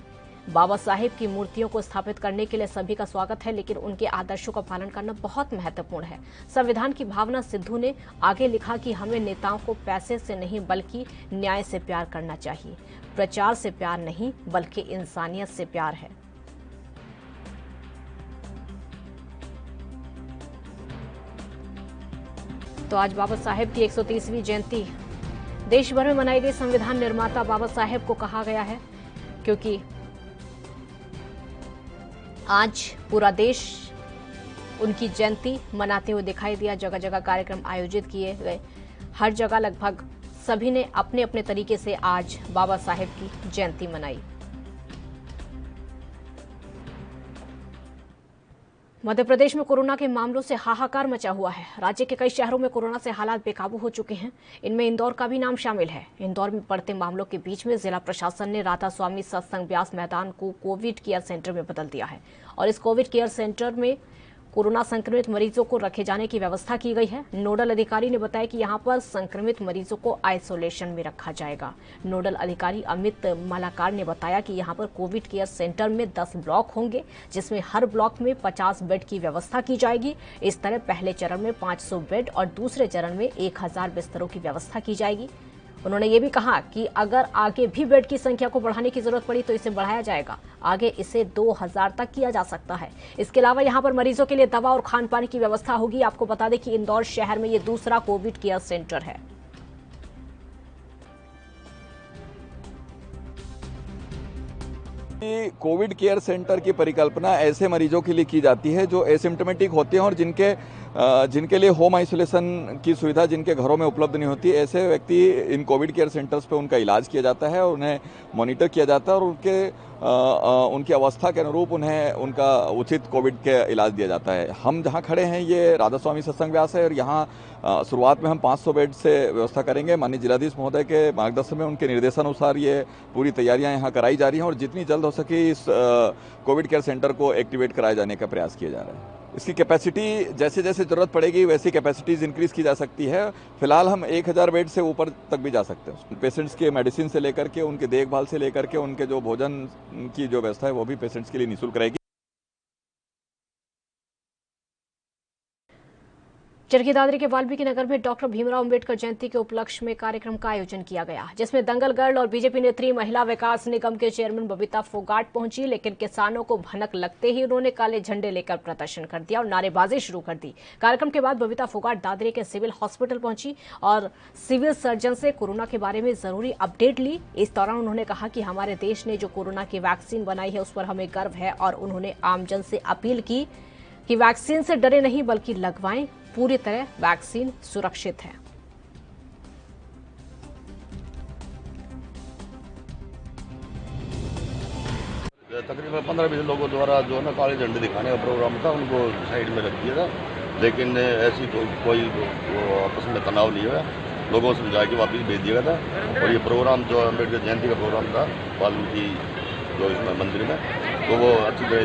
A: बाबा साहेब की मूर्तियों को स्थापित करने के लिए सभी का स्वागत है, लेकिन उनके आदर्शों का पालन करना बहुत महत्वपूर्ण है। संविधान की भावना सिद्धू ने आगे लिखा कि हमें नेताओं को पैसे से नहीं बल्कि न्याय से प्यार करना चाहिए। प्रचार से प्यार नहीं बल्कि इंसानियत से प्यार है। तो आज बाबा साहेब की 130वीं जयंती देश भर में मनाई गई। संविधान निर्माता बाबा साहेब को कहा गया है क्योंकि आज पूरा देश उनकी जयंती मनाते हुए दिखाई दिया। जगह जगह कार्यक्रम आयोजित किए गए। हर जगह लगभग सभी ने अपने अपने तरीके से आज बाबा साहेब की जयंती मनाई। मध्य प्रदेश में कोरोना के मामलों से हाहाकार मचा हुआ है। राज्य के कई शहरों में कोरोना से हालात बेकाबू हो चुके हैं। इनमें इंदौर का भी नाम शामिल है। इंदौर में बढ़ते मामलों के बीच में जिला प्रशासन ने राधा स्वामी सत्संग व्यास मैदान को कोविड केयर सेंटर में बदल दिया है और इस कोविड केयर सेंटर में कोरोना संक्रमित मरीजों को रखे जाने की व्यवस्था की गई है। नोडल अधिकारी ने बताया कि यहां पर संक्रमित मरीजों को आइसोलेशन में रखा जाएगा। नोडल अधिकारी अमित मालाकार ने बताया कि यहां पर कोविड केयर सेंटर में 10 ब्लॉक होंगे, जिसमें हर ब्लॉक में 50 बेड की व्यवस्था की जाएगी। इस तरह पहले चरण में 500 बेड और दूसरे चरण में 1000 बिस्तरों की व्यवस्था की जाएगी। उन्होंने ये भी कहा कि अगर आगे भी बेड की संख्या को बढ़ाने की जरूरत पड़ी तो इसे बढ़ाया जाएगा। आगे इसे 2000 तक किया जा सकता है। इसके अलावा यहां पर मरीजों के लिए दवा और खान पान की व्यवस्था होगी। आपको बता दें कि इंदौर शहर में ये दूसरा कोविड केयर सेंटर है।
S: कोविड केयर सेंटर की परिकल्पना ऐसे मरीजों के लिए की जाती है जो एसिम्टोमेटिक होते हैं और जिनके लिए होम आइसोलेशन की सुविधा जिनके घरों में उपलब्ध नहीं होती। ऐसे व्यक्ति इन कोविड केयर सेंटर्स पे उनका इलाज किया जाता है और उन्हें मॉनिटर किया जाता है और उनकी अवस्था के अनुरूप उन्हें उनका उचित कोविड के इलाज दिया जाता है। हम जहां खड़े हैं ये राधा स्वामी सत्संग व्यास है और यहाँ शुरुआत में हम 500 बेड से व्यवस्था करेंगे। माननीय जिलाधीश महोदय के मार्गदर्शन में उनके निर्देशानुसार ये पूरी तैयारियां यहाँ कराई जा रही हैं और जितनी जल्द हो सके इस कोविड केयर सेंटर को एक्टिवेट कराए जाने का प्रयास किया जा रहा है। इसकी कैपेसिटी जैसे जैसे जरूरत पड़ेगी वैसी कैपेसिटीज इंक्रीज की जा सकती है। फिलहाल हम 1000 बेड से ऊपर तक भी जा सकते हैं। पेशेंट्स के मेडिसिन से लेकर के उनके देखभाल से लेकर के उनके जो भोजन की जो व्यवस्था है वो भी पेशेंट्स के लिए निःशुल्क रहेगी।
A: चरखी दादरी के वाल्मीकि नगर में डॉक्टर भीमराव अंबेडकर जयंती के उपलक्ष्य में कार्यक्रम का आयोजन किया गया, जिसमें दंगल गर्ल और बीजेपी नेत्री महिला विकास निगम के चेयरमैन बबीता फोगाट पहुंची। लेकिन किसानों को भनक लगते ही उन्होंने काले झंडे लेकर प्रदर्शन कर दिया और नारेबाजी शुरू कर दी। कार्यक्रम के बाद बबीता फोगाट दादरी के सिविल हॉस्पिटल पहुंची और सिविल सर्जन से कोरोना के बारे में जरूरी अपडेट ली। इस दौरान उन्होंने कहा कि हमारे देश ने जो कोरोना की वैक्सीन बनाई है उस पर हमें गर्व है और उन्होंने आमजन से अपील की कि वैक्सीन से डरे नहीं बल्कि लगवाएं। पूरी तरह वैक्सीन सुरक्षित है।
T: तकरीबन 15-20 लोगों द्वारा जो है ना काले झंडे दिखाने का प्रोग्राम था, उनको साइड में रख दिया था। लेकिन ऐसी कोई आपस में तनाव नहीं हुआ। लोगों को समझा के वापस भेज दिया था और ये प्रोग्राम जो अम्बेडकर जयंती का प्रोग्राम था वाल्मीकि जो इसमें मंदिर में, तो वो अच्छी तरह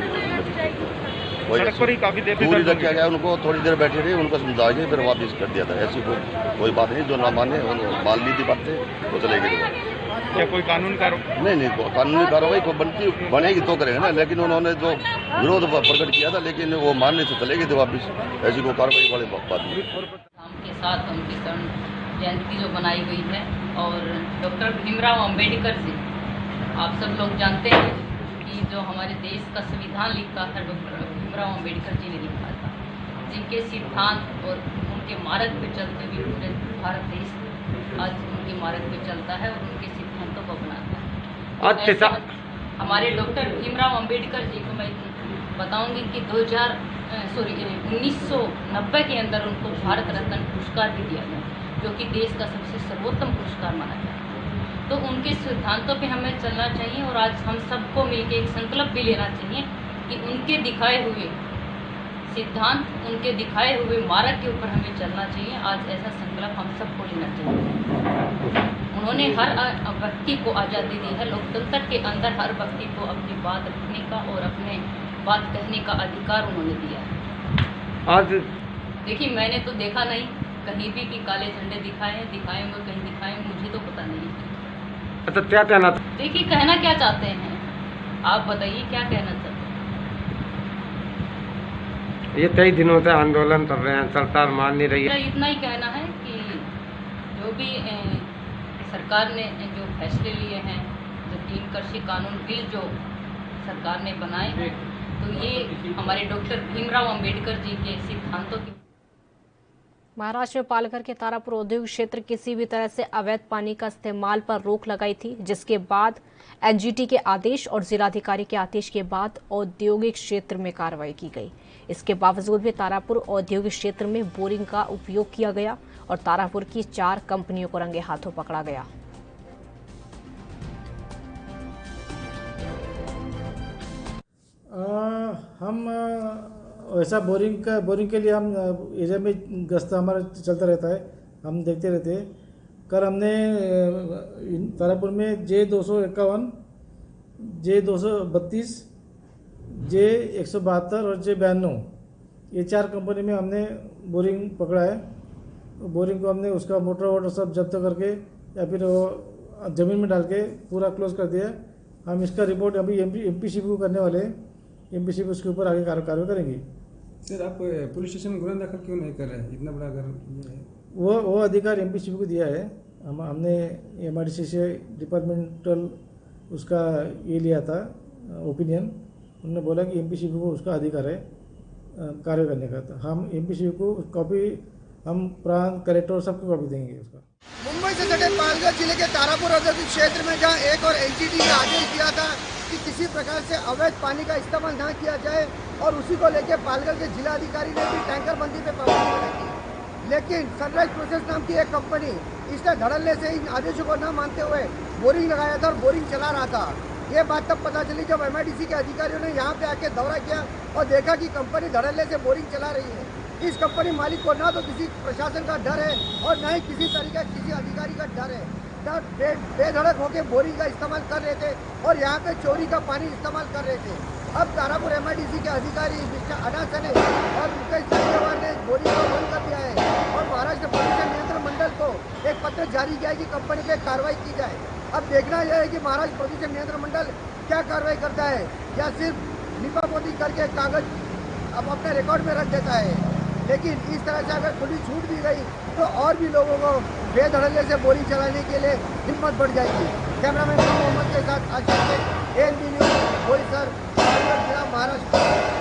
T: सड़क पर ही काफी देर पूरी रखा गया। उनको थोड़ी देर बैठे रहे, उनको समझा के फिर वापस कर दिया था। ऐसी कोई बात नहीं, जो ना माने मान ली थी बातें वो चले गए।
L: क्या कोई कानूनी कार्रवाई?
T: नहीं, कानूनी कार्रवाई को बनेगी तो करेंगे ना। लेकिन उन्होंने जो विरोध प्रकट किया था लेकिन वो मानने से चले गए थे वापस। ऐसी कोई कार्रवाई वाली बात नहीं।
U: के साथ उनकी जयंती जो बनाई गई है और डॉक्टर भीमराव अंबेडकर जी, आप सब लोग जानते हैं कि जो हमारे देश का संविधान लिखा था डॉक्टर भीमराव अंबेडकर जी ने लिखा था, जिनके सिद्धांत और उनके मार्ग पे चलते हुए पूरे भारत देश आज उनके मार्ग पे चलता है और उनके सिद्धांतों को अपनाता है। तो हमारे डॉक्टर भीमराव अंबेडकर जी को मैं बताऊंगी कि 1990 के अंदर उनको भारत रत्न पुरस्कार भी दिया गया, जो कि देश का सबसे सर्वोत्तम पुरस्कार माना जाता है। तो उनके सिद्धांतों पे हमें चलना चाहिए और आज हम सबको मिलकर एक संकल्प भी लेना चाहिए कि उनके दिखाए हुए सिद्धांत, उनके दिखाए हुए मार्ग के ऊपर हमें चलना चाहिए। आज ऐसा संकल्प हम सबको लेना चाहिए। उन्होंने हर व्यक्ति को आज़ादी दी है। लोकतंत्र के अंदर हर व्यक्ति को अपनी बात रखने का और अपने बात कहने का अधिकार उन्होंने दिया है।
L: आज
U: देखिए, मैंने तो देखा नहीं कहीं भी कि काले झंडे दिखाए होंगे, कहीं दिखाए, मुझे तो पता नहीं है।
L: अच्छा, क्या कहना?
U: देखिए, कहना क्या चाहते हैं आप बताइए क्या कहना चाहते हैं?
F: ये कई दिनों से आंदोलन कर रहे हैं, सरकार मान नहीं रही है।
U: मेरा इतना ही कहना है कि जो भी सरकार ने जो फैसले लिए हैं, जो 3 कृषि कानून बिल जो सरकार ने बनाए हैं, तो ये हमारे डॉक्टर भीमराव अंबेडकर जी के सिद्धांतों की।
A: महाराष्ट्र में पालघर के तारापुर औद्योगिक क्षेत्र किसी भी तरह से अवैध पानी का इस्तेमाल पर रोक लगाई थी, जिसके बाद एनजीटी के आदेश और जिलाधिकारी के आदेश के बाद औद्योगिक क्षेत्र में कार्रवाई की गई। इसके बावजूद भी तारापुर औद्योगिक क्षेत्र में बोरिंग का उपयोग किया गया और तारापुर की 4 कंपनियों को रंगे हाथों पकड़ा गया।
B: हम ऐसा बोरिंग के लिए हम एरिया में गश्त हमारा चलता रहता है, हम देखते रहते हैं। कल हमने तारापुर में J251, J232, J172 और J92 ये 4 कंपनी में हमने बोरिंग पकड़ा है। बोरिंग को हमने उसका मोटर सब जब्त करके या फिर ज़मीन में डाल के पूरा क्लोज कर दिया। हम इसका रिपोर्ट अभी एमपीसीबी को करने वाले हैं। एमपीसीबी उसके ऊपर आगे कार्रवाई करेंगी।
V: सर, आप पुलिस स्टेशन में गुना दाखिल क्यों नहीं कर रहे हैं? इतना बड़ा अगर ये है,
B: वो अधिकार एमपीसीबी को दिया है। हमने एमआरडीसी से डिपार्टमेंटल उसका ये लिया था ओपिनियन। उन्होंने बोला कि एमपीसीबी को उसका अधिकार है कार्य करने का। तो हम एमपीसीबी को कॉपी हम प्रांत कलेक्टर सबको कॉपी देंगे उसका।
W: मुंबई से सटे पालघर जिले के तारापुर औद्योगिक क्षेत्र में जहां एक और एनजीटी ने आदेश दिया था कि किसी प्रकार से अवैध पानी का इस्तेमाल न किया जाए और उसी को लेकर पालघर के जिलाधिकारी ने भी टैंकर बंदी पे पाबंदी लगाई थी। लेकिन सनराइज प्रोसेस नाम की एक कंपनी इसने धड़ल्ले से इन आदेशों को न मानते हुए बोरिंग लगाया था और बोरिंग चला रहा था। ये बात तब पता चली जब एमआईडीसी के अधिकारियों ने यहाँ पे आके दौरा किया और देखा कि कंपनी धड़ल्ले से बोरिंग चला रही है। इस कंपनी मालिक को ना तो किसी प्रशासन का डर है और न ही किसी तरीके किसी अधिकारी का डर है। बेधड़क होकर बोरिंग का इस्तेमाल कर रहे थे और यहाँ पे चोरी का पानी इस्तेमाल कर रहे थे। अब तारापुर एमआईडीसी के अधिकारी मिस्टर अनास ने और मुकेश जायसवाल ने बोरिंग को बंद कर दिया है और महाराष्ट्र प्रदूषण नियंत्रण मंडल को एक पत्र जारी किया है कि कंपनी पे कार्रवाई की जाए। अब देखना यह है कि महाराष्ट्र प्रदूषण नियंत्रण मंडल क्या कार्रवाई करता है या सिर्फ लिपापोती करके कागज अब अपने रिकॉर्ड में रख देता है। लेकिन इस तरह से अगर खुली छूट दी गई तो और भी लोगों को बेधड़ल्ले से बोरिंग चलाने के लिए हिम्मत बढ़ जाएगी। कैमरामैन मोहम्मद के साथ आशीष शेख, ANB न्यूज़, बोईसर, जिला, महाराष्ट्र।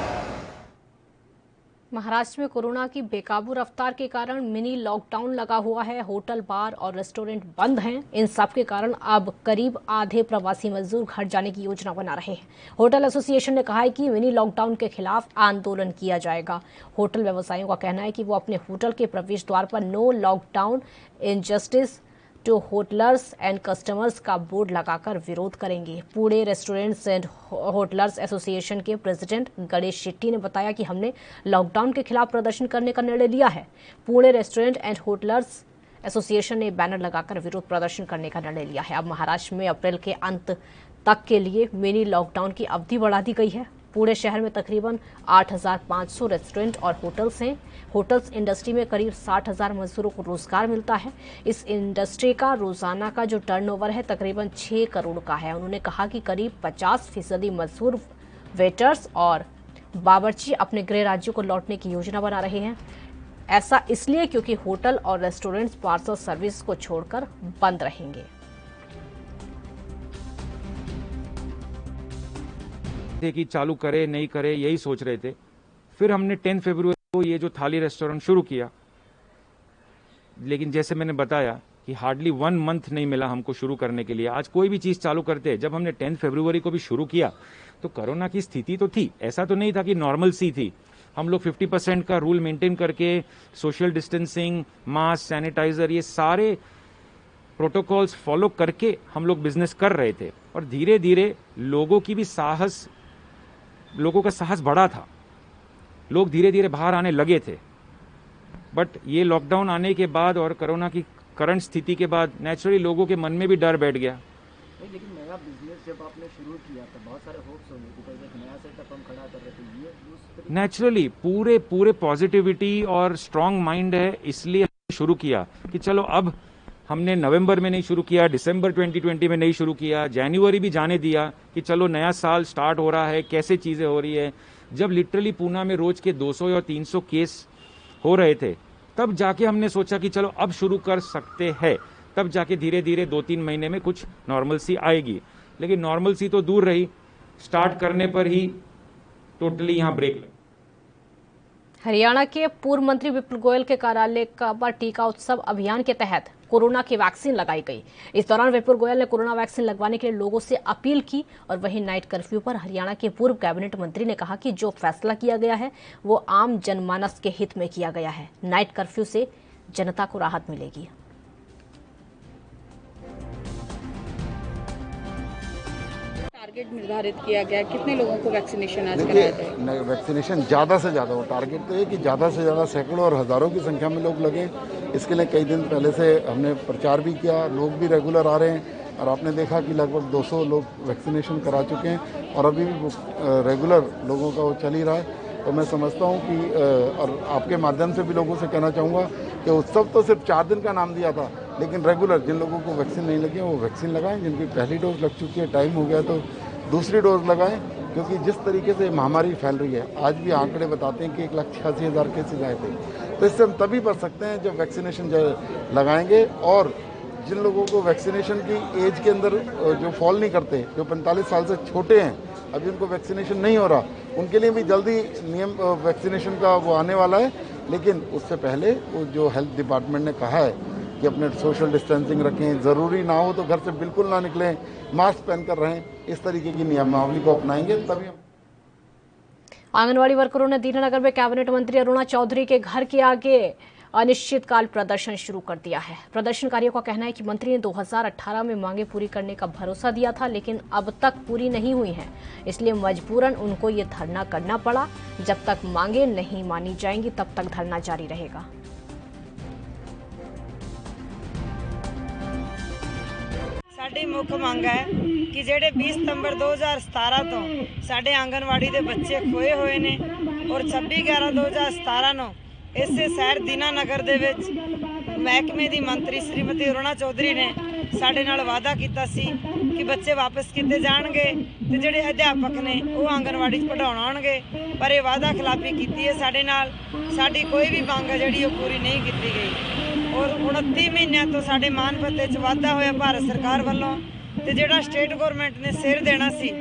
A: महाराष्ट्र में कोरोना की बेकाबू रफ्तार के कारण मिनी लॉकडाउन लगा हुआ है। होटल, बार और रेस्टोरेंट बंद हैं। इन सब के कारण अब करीब आधे प्रवासी मजदूर घर जाने की योजना बना रहे हैं। होटल एसोसिएशन ने कहा है कि मिनी लॉकडाउन के खिलाफ आंदोलन किया जाएगा। होटल व्यवसायियों का कहना है कि वो अपने होटल के प्रवेश द्वार पर no lockdown injustice to hoteliers and customers का बोर्ड लगाकर विरोध करेंगे। Pune restaurants and hoteliers association के प्रेसिडेंट गणेश शेट्टी ने बताया कि हमने लॉकडाउन के खिलाफ प्रदर्शन करने का निर्णय लिया है। Pune restaurant and hoteliers association ने बैनर लगाकर विरोध प्रदर्शन करने का निर्णय लिया है। अब महाराष्ट्र में अप्रैल के अंत तक के लिए मिनी लॉकडाउन की अवधि बढ़ा दी गई है। पुणे शहर में तकरीबन 8,500 रेस्टोरेंट और होटल्स हैं। होटल्स इंडस्ट्री में करीब 60,000 मजदूरों को रोजगार मिलता है। इस इंडस्ट्री का रोजाना का जो टर्नओवर है तकरीबन 6 करोड़ का है। उन्होंने कहा कि करीब 50% मजदूर, वेटर्स और बावर्ची अपने गृह राज्यों को लौटने की योजना बना रहे हैं। ऐसा इसलिए क्योंकि होटल और रेस्टोरेंट्स पार्सल सर्विस को छोड़कर बंद रहेंगे।
X: कि चालू करे नहीं करे यही सोच रहे थे। फिर हमने 10 फरवरी को ये जो थाली रेस्टोरेंट शुरू किया, लेकिन जैसे मैंने बताया कि हार्डली 1 मंथ नहीं मिला हमको शुरू करने के लिए। आज कोई भी चीज चालू करते हैं, जब हमने 10 फरवरी को भी शुरू किया तो कोरोना की स्थिति तो थी, ऐसा तो नहीं था कि नॉर्मल सी थी। हम लोग 50% का रूल मेंटेन करके सोशल डिस्टेंसिंग, मास्क, सैनिटाइजर, ये सारे प्रोटोकॉल्स फॉलो करके हम लोग बिजनेस कर रहे थे। और धीरे धीरे लोगों का साहस बढ़ा था, लोग धीरे धीरे बाहर आने लगे थे। बट ये लॉकडाउन आने के बाद और कोरोना की करंट स्थिति के बाद नेचुरली लोगों के मन में भी डर बैठ गया।
E: लेकिन नया बिजनेस जब आपने शुरू किया तो बहुत सारे होप्स होंगे कि एक नया सेटअप हम खड़ा कर रहे थे, ये
X: नेचुरली पूरे पॉजिटिविटी और स्ट्रांग माइंड है, इसलिए शुरू किया कि चलो अब हमने नवंबर में नहीं शुरू किया, दिसंबर 2020 में नहीं शुरू किया, जनवरी भी जाने दिया कि चलो नया साल स्टार्ट हो रहा है, कैसे चीज़ें हो रही है। जब लिटरली पूना में रोज के 200 या 300 केस हो रहे थे, तब जाके हमने सोचा कि चलो अब शुरू कर सकते हैं। तब जाके धीरे धीरे 2-3 महीने में कुछ नॉर्मलसी आएगी, लेकिन नॉर्मलसी तो दूर रही, स्टार्ट करने पर ही टोटली यहाँ ब्रेक लगा।
A: हरियाणा के पूर्व मंत्री विपुल गोयल के कार्यालय पर टीका उत्सव अभियान के तहत कोरोना की वैक्सीन लगाई गई। इस दौरान विपुल गोयल ने कोरोना वैक्सीन लगवाने के लिए लोगों से अपील की। और वहीं नाइट कर्फ्यू पर हरियाणा के पूर्व कैबिनेट मंत्री ने कहा कि जो फैसला किया गया है वो आम जनमानस के हित में किया गया है। नाइट कर्फ्यू से जनता को राहत मिलेगी।
C: टारगेट निर्धारित किया गया, कितने लोगों को वैक्सीनेशन आज कराया जाएगा?
D: वैक्सीनेशन ज़्यादा से ज़्यादा हो, टारगेट तो है कि ज़्यादा से ज़्यादा सैकड़ों और हज़ारों की संख्या में लोग लगे। इसके लिए कई दिन पहले से हमने प्रचार भी किया, लोग भी रेगुलर आ रहे हैं और आपने देखा कि लगभग 200 लोग वैक्सीनेशन करा चुके हैं और अभी भी रेगुलर लोगों का वो चल ही रहा है। तो मैं समझता हूँ कि और आपके माध्यम से भी लोगों से कहना चाहूँगा कि उत्सव तो सिर्फ 4 दिन का नाम दिया था, लेकिन रेगुलर जिन लोगों को वैक्सीन नहीं लगी वो वैक्सीन लगाएं, जिनकी पहली डोज लग चुकी है, टाइम हो गया तो दूसरी डोज लगाएं। क्योंकि जिस तरीके से महामारी फैल रही है, आज भी आंकड़े बताते हैं कि 1,86,000 केसेज आए थे। तो इससे हम तभी बच सकते हैं जब वैक्सीनेशन लगाएंगे। और जिन लोगों को वैक्सीनेशन की एज के अंदर जो फॉल नहीं करते, जो 45 साल से छोटे हैं, अभी उनको वैक्सीनेशन नहीं हो रहा, उनके लिए भी जल्दी नियम वैक्सीनेशन का वो आने वाला है। लेकिन उससे पहले वो जो हेल्थ डिपार्टमेंट ने कहा है कि अपने सोशल डिस्टेंसिंग रखें, ज़रूरी ना हो तो घर से बिल्कुल ना निकलें, मास्क पहनकर रहें, इस तरीके की नियमावली को अपनाएंगे तभी हम।
A: आंगनवाड़ी वर्करों ने दीनानगर में कैबिनेट मंत्री अरुणा चौधरी के घर के आगे अनिश्चितकाल प्रदर्शन शुरू कर दिया है। प्रदर्शनकारियों का कहना है कि मंत्री ने 2018 में मांगे पूरी करने का भरोसा दिया था, लेकिन अब तक पूरी नहीं हुई हैं, इसलिए मजबूरन उनको ये धरना करना पड़ा। जब तक मांगे नहीं मानी जाएंगी तब तक धरना जारी रहेगा।
G: साडी मुख मंग है कि जेडे 20 सितंबर 2017 तो साडे आंगनवाड़ी दे बच्चे खोए हुए ने और 26/11/2017 ਨੂੰ ਇਸੇ ਸ਼ਹਿਰ ਦੀਨਾਨਗਰ ਦੇ ਵਿੱਚ ਮਹਿਕਮੇ ਦੀ ਮੰਤਰੀ श्रीमती अरुणा चौधरी ने ਸਾਡੇ ਨਾਲ ਵਾਅਦਾ ਕੀਤਾ ਸੀ ਕਿ ਬੱਚੇ ਵਾਪਸ ਕੀਤੇ ਜਾਣਗੇ ਤੇ ਜਿਹੜੇ ਅਧਿਆਪਕ ਨੇ ਉਹ ਆਂਗਨਵਾੜੀ 'ਚ ਪੜਾਉਣ ਆਉਣਗੇ। ਪਰ ਇਹ ਵਾਅਦਾ ਖਿਲਾਫੀ ਕੀਤੀ ਹੈ ਸਾਡੇ ਨਾਲ। ਸਾਡੀ ਕੋਈ ਵੀ ਮੰਗ ਹੈ ਜਿਹੜੀ ਉਹ ਪੂਰੀ ਨਹੀਂ ਕੀਤੀ ਗਈ ਔਰ 29 ਮਹੀਨਿਆਂ ਤੋਂ ਸਾਡੇ ਮਾਨ ਭੱਤੇ 'ਚ ਵਾਧਾ ਹੋਇਆ ਭਾਰਤ ਸਰਕਾਰ ਵੱਲੋਂ ਤੇ ਜਿਹੜਾ ਸਟੇਟ ਗਵਰਨਮੈਂਟ ਨੇ ਸਿਰ ਦੇਣਾ ਸੀ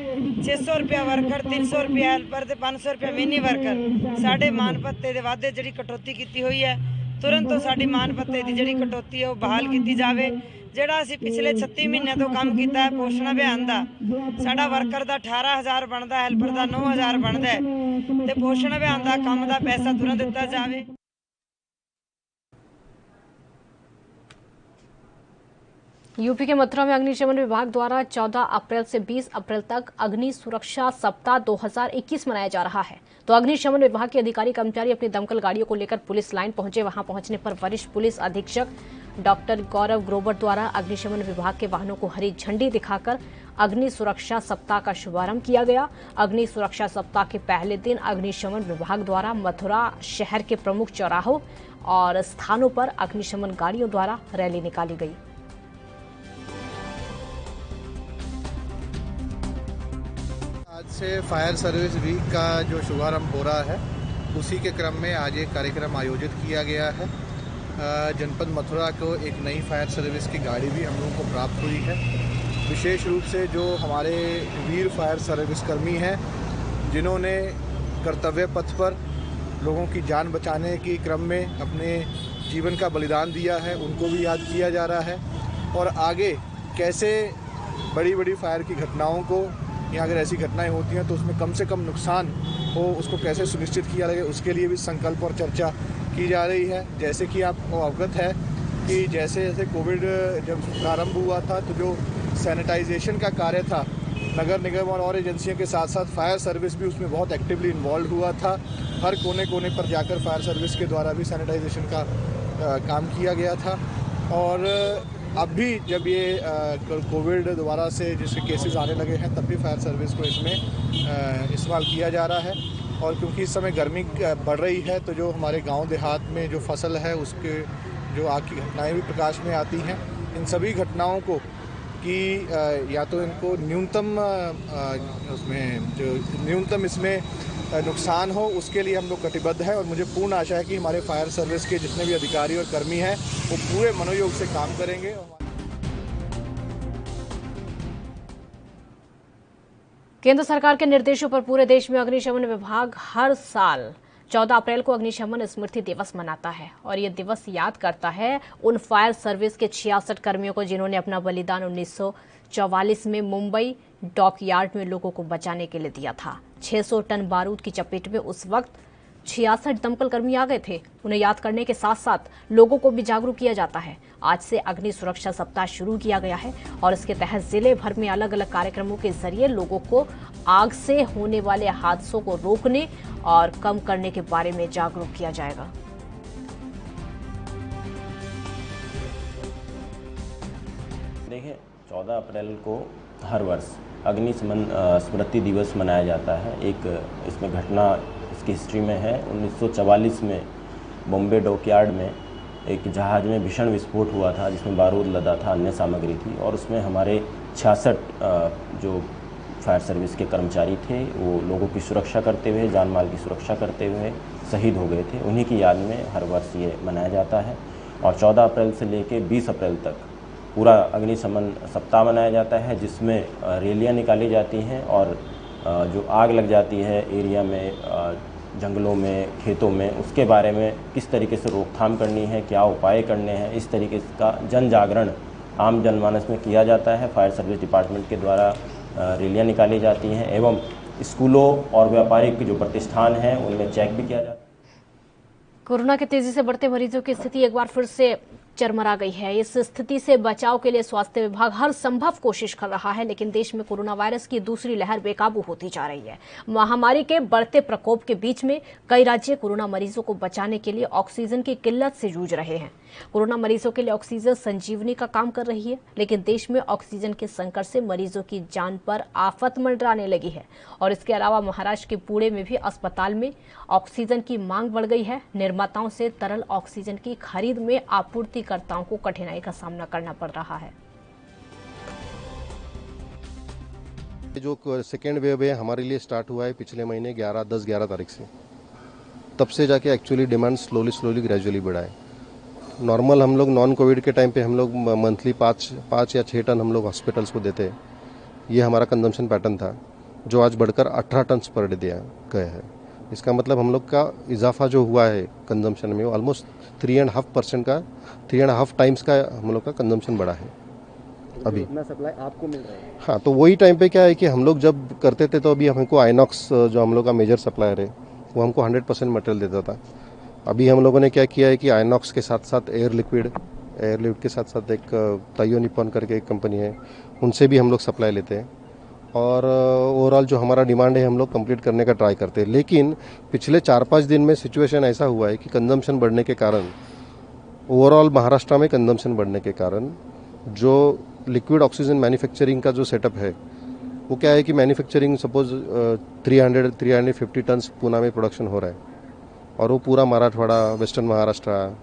G: 600 रुपया वर्कर, 300 रुपया हेल्पर ਤੇ 500 रुपया मिनी वर्कर, ਸਾਡੇ ਮਾਨ ਭੱਤੇ ਦੇ ਵਾਅਦੇ ਜਿਹੜੀ ਕਟੌਤੀ ਕੀਤੀ ਹੋਈ ਹੈ, ਤੁਰੰਤ ਤੋਂ ਸਾਡੀ ਮਾਨ ਭੱਤੇ ਦੀ ਜਿਹੜੀ ਕਟੌਤੀ ਹੈ ਉਹ ਬਹਾਲ ਕੀਤੀ ਜਾਵੇ। ਜਿਹੜਾ ਅਸੀਂ ਪਿਛਲੇ 36 ਮਹੀਨਿਆਂ ਤੋਂ ਕੰਮ ਕੀਤਾ ਹੈ ਪੋਸ਼ਣ ਅਭਿਆਨ ਦਾ, ਸਾਡਾ ਵਰਕਰ ਦਾ 18,000 ਬਣਦਾ, ਹੈਲਪਰ ਦਾ 9,000 ਬਣਦਾ ਤੇ ਪੋਸ਼ਣ ਅਭਿਆਨ ਦਾ ਕੰਮ ਦਾ ਪੈਸਾ ਤੁਰੰਤ ਦਿੱਤਾ ਜਾਵੇ।
A: यूपी के मथुरा में अग्निशमन विभाग द्वारा 14 अप्रैल से 20 अप्रैल तक अग्नि सुरक्षा सप्ताह 2021 मनाया जा रहा है। तो अग्निशमन विभाग के अधिकारी कर्मचारी अपनी दमकल गाड़ियों को लेकर पुलिस लाइन पहुंचे। वहां पहुंचने पर वरिष्ठ पुलिस अधीक्षक डॉक्टर गौरव ग्रोवर द्वारा अग्निशमन विभाग के वाहनों को हरी झंडी दिखाकर अग्नि सुरक्षा सप्ताह का शुभारंभ किया गया। अग्नि सुरक्षा सप्ताह के पहले दिन अग्निशमन विभाग द्वारा मथुरा शहर के प्रमुख चौराहों और स्थानों पर अग्निशमन गाड़ियों द्वारा रैली निकाली गई।
H: आज से फायर सर्विस वीक का जो शुभारंभ हो रहा है, उसी के क्रम में आज एक कार्यक्रम आयोजित किया गया है। जनपद मथुरा को एक नई फायर सर्विस की गाड़ी भी हम लोगों को प्राप्त हुई है। विशेष रूप से जो हमारे वीर फायर सर्विस कर्मी हैं, जिन्होंने कर्तव्य पथ पर लोगों की जान बचाने के क्रम में अपने जीवन का बलिदान दिया है, उनको भी याद किया जा रहा है। और आगे कैसे बड़ी बड़ी फायर की घटनाओं को, या अगर ऐसी घटनाएं होती हैं तो उसमें कम से कम नुकसान हो, उसको कैसे सुनिश्चित किया जाए, उसके लिए भी संकल्प और चर्चा की जा रही है। जैसे कि आपको अवगत है कि जैसे जैसे कोविड जब प्रारंभ हुआ था तो जो सैनिटाइजेशन का कार्य था, नगर निगम और एजेंसियों के साथ साथ फायर सर्विस भी उसमें बहुत एक्टिवली इन्वॉल्व हुआ था। हर कोने कोने पर जाकर फायर सर्विस के द्वारा भी सैनिटाइजेशन का काम किया गया था। और अब भी जब ये कोविड दोबारा से जिसके केसेस आने लगे हैं, तब भी फायर सर्विस को इसमें इस्तेमाल किया जा रहा है। और क्योंकि इस समय गर्मी बढ़ रही है, तो जो हमारे गांव देहात में जो फसल है उसके जो आग की घटनाएँ भी प्रकाश में आती हैं, इन सभी घटनाओं को कि या तो इनको न्यूनतम इसमें नुकसान हो, उसके लिए हम लोग कटिबद्ध हैं और मुझे पूर्ण आशा है कि हमारे फायर सर्विस के जितने भी अधिकारी और कर्मी हैं वो पूरे मनोयोग से काम करेंगे।
A: केंद्र सरकार के निर्देशों पर पूरे देश में अग्निशमन विभाग हर साल 14 अप्रैल को अग्निशमन स्मृति दिवस मनाता है और ये दिवस याद करता है उन फायर सर्विस के 66 कर्मियों को जिन्होंने अपना बलिदान 1944 में मुंबई डॉकयार्ड में लोगों को बचाने के लिए दिया था। 600 टन बारूद की चपेट में उस वक्त 66 दमकल कर्मी आ गए थे। उन्हें याद करने के साथ साथ लोगों को भी जागरूक किया जाता है। आज से अग्नि सुरक्षा सप्ताह शुरू किया गया है और इसके तहत जिले भर में अलग अलग कार्यक्रमों के जरिए लोगों को आग से होने वाले हादसों को रोकने और कम करने के बारे में जागरूक किया जाएगा।
I: देखिए, 14 अप्रैल को हर वर्ष अग्निशमन स्मृति दिवस मनाया जाता है। एक इसमें घटना इसकी हिस्ट्री में है। 1944 में बॉम्बे डॉकयार्ड में एक जहाज़ में भीषण विस्फोट हुआ था जिसमें बारूद लदा था, अन्य सामग्री थी और उसमें हमारे 66 जो फायर सर्विस के कर्मचारी थे वो लोगों की सुरक्षा करते हुए, जान माल की सुरक्षा करते हुए शहीद हो गए थे। उन्हीं की याद में हर वर्ष ये मनाया जाता है और 14 अप्रैल से लेकर 20 अप्रैल तक पूरा अग्निशमन सप्ताह मनाया जाता है जिसमें रैलियां निकाली जाती हैं और जो आग लग जाती है एरिया में, जंगलों में, खेतों में, उसके बारे में किस तरीके से रोकथाम करनी है, क्या उपाय करने हैं, इस तरीके का जन जागरण आम जनमानस में किया जाता है। फायर सर्विस डिपार्टमेंट के द्वारा रैलियां निकाली जाती हैं एवं स्कूलों और व्यापारिक जो प्रतिष्ठान हैं उनमें चेक भी किया जाता है।
A: कोरोना के तेजी से बढ़ते मरीजों की स्थिति एक बार फिर से चरमरा गई है। इस स्थिति से बचाव के लिए स्वास्थ्य विभाग हर संभव कोशिश कर रहा है, लेकिन देश में कोरोना वायरस की दूसरी लहर बेकाबू होती जा रही है। महामारी के बढ़ते प्रकोप के बीच में कई राज्य कोरोना मरीजों को बचाने के लिए ऑक्सीजन की किल्लत से जूझ रहे हैं। कोरोना मरीजों के लिए ऑक्सीजन संजीवनी का काम कर रही है, लेकिन देश में ऑक्सीजन के संकट से मरीजों की जान पर आफत मंडराने लगी है और इसके अलावा महाराष्ट्र के पुणे में भी अस्पताल में ऑक्सीजन की मांग बढ़ गई है। निर्माताओं से तरल ऑक्सीजन की खरीद में आपूर्तिकर्ताओं को कठिनाई का सामना करना पड़ रहा है।
J: जो सेकेंड वेव है हमारे लिए स्टार्ट हुआ है पिछले महीने 10-11 तारीख से, तब से जाके एक्चुअली डिमांड स्लोली ग्रेजुअली बढ़ा है। नॉर्मल हम लोग नॉन कोविड के टाइम पे हम लोग मंथली 5 या 6 टन हम लोग हॉस्पिटल्स को देते हैं। ये हमारा कंजम्पशन पैटर्न था जो आज बढ़कर 18 टन पर डे दिया गया है। इसका मतलब हम लोग का इजाफा जो हुआ है कंजम्पशन में वो ऑलमोस्ट 3.5% का 3.5 टाइम्स का हम लोग का कंजम्पशन बढ़ा है अभी।
E: इतना सप्लाई आपको मिल रहा है?
J: हाँ, तो वही टाइम पे क्या है कि हम लोग जब करते थे तो अभी हमको आइनॉक्स जो हम लोग का मेजर सप्लायर है वो हमको 100% मटेरियल देता था। अभी हम लोगों ने क्या किया है कि आइनॉक्स के साथ साथ एयर लिक्विड के साथ साथ एक ताइयो निप्पॉन करके एक कंपनी है, उनसे भी हम लोग सप्लाई लेते हैं और ओवरऑल जो हमारा डिमांड है हम लोग कंप्लीट करने का ट्राई करते हैं। लेकिन पिछले 4-5 दिन में सिचुएशन ऐसा हुआ है कि कंजम्पशन बढ़ने के कारण, ओवरऑल महाराष्ट्र में कंजम्पशन बढ़ने के कारण जो लिक्विड ऑक्सीजन मैन्युफैक्चरिंग का जो सेटअप है वो क्या है कि मैन्युफैक्चरिंग सपोज 350 टन पूना में प्रोडक्शन हो रहा है और वो पूरा मराठवाड़ा, वेस्टर्न महाराष्ट्र,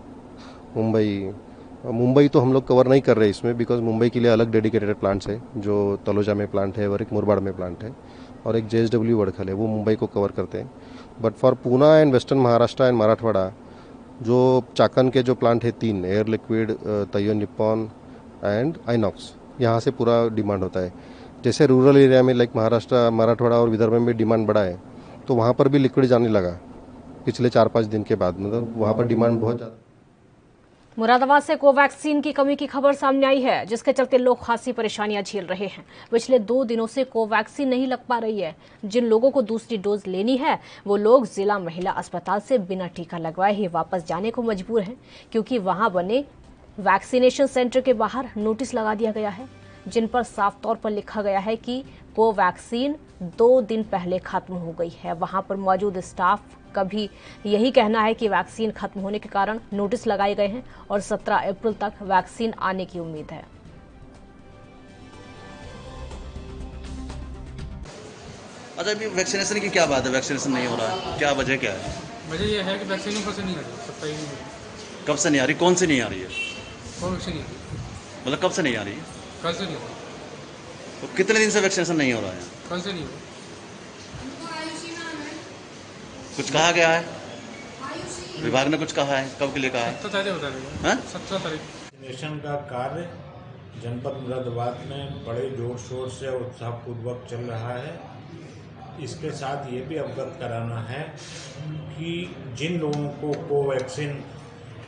J: मुंबई तो हम लोग कवर नहीं कर रहे इसमें, बिकॉज मुंबई के लिए अलग डेडिकेटेड प्लांट्स है, जो तलोजा में प्लांट है और एक मुरबाड़ में प्लांट है और एक JSW वड़खल है, वो मुंबई को कवर करते हैं। But for Poona and western Maharashtra and Marathwada जो चाकन के जो प्लांट है 3, Air Liquide, Taiyo Nippon and INOX, यहाँ से पूरा डिमांड होता है। जैसे रूरल एरिया में लाइक महाराष्ट्र, मराठवाड़ा और विदर्भ में डिमांड बढ़ा है तो वहाँ पर भी लिक्विड जाने लगा पिछले 4-5 दिन के बाद, मतलब वहाँ पर डिमांड बहुत ज़्यादा।
A: मुरादाबाद से कोवैक्सीन की कमी की खबर सामने आई है, जिसके चलते लोग खासी परेशानियां झेल रहे हैं। पिछले 2 दिनों से कोवैक्सीन नहीं लग पा रही है। जिन लोगों को दूसरी डोज लेनी है वो लोग जिला महिला अस्पताल से बिना टीका लगवाए ही वापस जाने को मजबूर हैं, क्योंकि वहां बने वैक्सीनेशन सेंटर के बाहर नोटिस लगा दिया गया है जिन पर साफ तौर पर लिखा गया है कि कोवैक्सीन 2 दिन पहले खत्म हो गई है। वहां पर मौजूद स्टाफ का भी यही कहना है कि वैक्सीन खत्म होने के कारण नोटिस लगाए गए हैं और 17 अप्रैल तक वैक्सीन आने की उम्मीद है।
K: अच्छा, अभी वैक्सीनेशन की क्या बात है? वैक्सीनेशन नहीं हो रहा है, क्या वजह क्या है?
L: वजह यह है कि वैक्सीन ऊपर से नहीं आ रही, 27
K: कब से नहीं आ रही? कौन सी नहीं आ रही है?
L: कोवैक्सीन नहीं आ रही।
K: मतलब कब से नहीं आ रही है?
V: कल से नहीं हुआ।
K: तो कितने दिन से वैक्सीनेशन नहीं हो रहा है?
V: कल से नहीं हुआ।
K: कुछ कहा गया है? विभाग ने कुछ कहा है? कब के लिए कहा है?
V: 17 तारीख बता देगा। 17 तारीख।
M: वैक्सीनेशन का कार्य जनपद मुरादाबाद में बड़े जोर शोर से उत्साहपूर्वक चल रहा है। इसके साथ ये भी अवगत कराना है कि जिन लोगों को कोवैक्सीन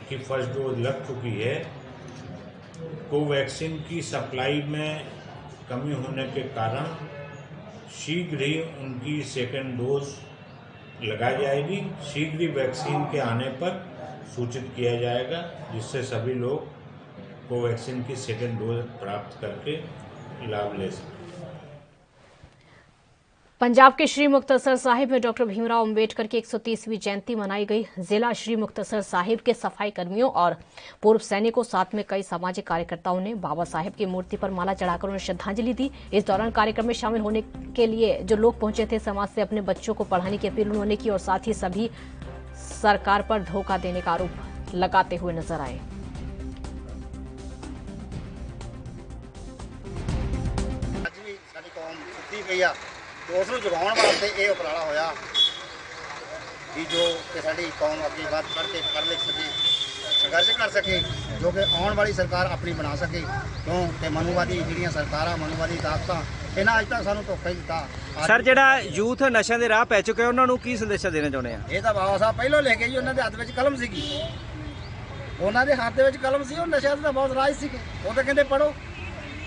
M: की फर्स्ट डोज लग चुकी है, कोवैक्सीन की सप्लाई में कमी होने के कारण शीघ्र ही उनकी सेकेंड डोज लगाई जाएगी। शीघ्र ही वैक्सीन के आने पर सूचित किया जाएगा, जिससे सभी लोग कोवैक्सीन की सेकेंड डोज प्राप्त करके लाभ ले सकें।
A: पंजाब के श्री मुक्तसर साहिब में डॉक्टर भीमराव अंबेडकर की 130वीं जयंती मनाई गई। जिला श्री मुक्तसर साहिब के सफाई कर्मियों और पूर्व सैनिकों साथ में कई सामाजिक कार्यकर्ताओं ने बाबा साहेब की मूर्ति पर माला चढ़ाकर उन्हें श्रद्धांजलि दी। इस दौरान कार्यक्रम में शामिल होने के लिए जो लोग पहुंचे थे, समाज से अपने बच्चों को पढ़ाने की अपील उन्होंने की और साथ ही सभी सरकार पर धोखा देने का आरोप लगाते हुए नजर आए।
N: तो उसਨੂੰ ਜਗਾਉਣ ਵਾਸਤੇ ਇਹ ਉਪਰਾਲਾ ਹੋਇਆ ਕਿ ਜੋ ਕਿ ਸਾਡੀ ਕੌਮ ਅੱਗੇ ਵੱਧ ਚੜ੍ਹ ਕੇ ਪੜ੍ਹ ਲਿਖ ਸਕੇ, ਸੰਘਰਸ਼ ਕਰ ਸਕੇ, ਜੋ ਕਿ ਆਉਣ ਵਾਲੀ ਸਰਕਾਰ ਆਪਣੀ ਬਣਾ ਸਕੇ। ਕਿਉਂਕਿ ਮਨੂਵਾਦੀ ਜਿਹੜੀਆਂ ਸਰਕਾਰਾਂ, ਮਨੂਵਾਦੀ ਤਾਕਤਾਂ, ਇਹਨਾਂ ਅੱਜ ਤੱਕ ਸਾਨੂੰ ਧੋਖਾ ਹੀ ਦਿੱਤਾ।
O: ਸਰ, ਜਿਹੜਾ ਯੂਥ ਨਸ਼ਿਆਂ ਦੇ ਰਾਹ ਪੈ ਚੁੱਕਿਆ, ਉਹਨਾਂ ਨੂੰ ਕੀ ਸੰਦੇਸ਼ਾ ਦੇਣਾ ਚਾਹੁੰਦੇ ਆ?
N: ਇਹ ਤਾਂ ਬਾਬਾ ਸਾਹਿਬ ਪਹਿਲਾਂ ਲੈ ਕੇ ਜੀ, ਉਹਨਾਂ ਦੇ ਹੱਥ ਵਿੱਚ ਕਲਮ ਸੀਗੀ, ਉਹਨਾਂ ਦੇ ਹੱਥ ਦੇ ਵਿੱਚ ਕਲਮ ਸੀ। ਉਹ ਨਸ਼ਿਆਂ ਦਾ ਬਹੁਤ ਰਾਜ ਸੀਗੇ, ਉਹ ਤਾਂ ਕਹਿੰਦੇ ਪੜੋ।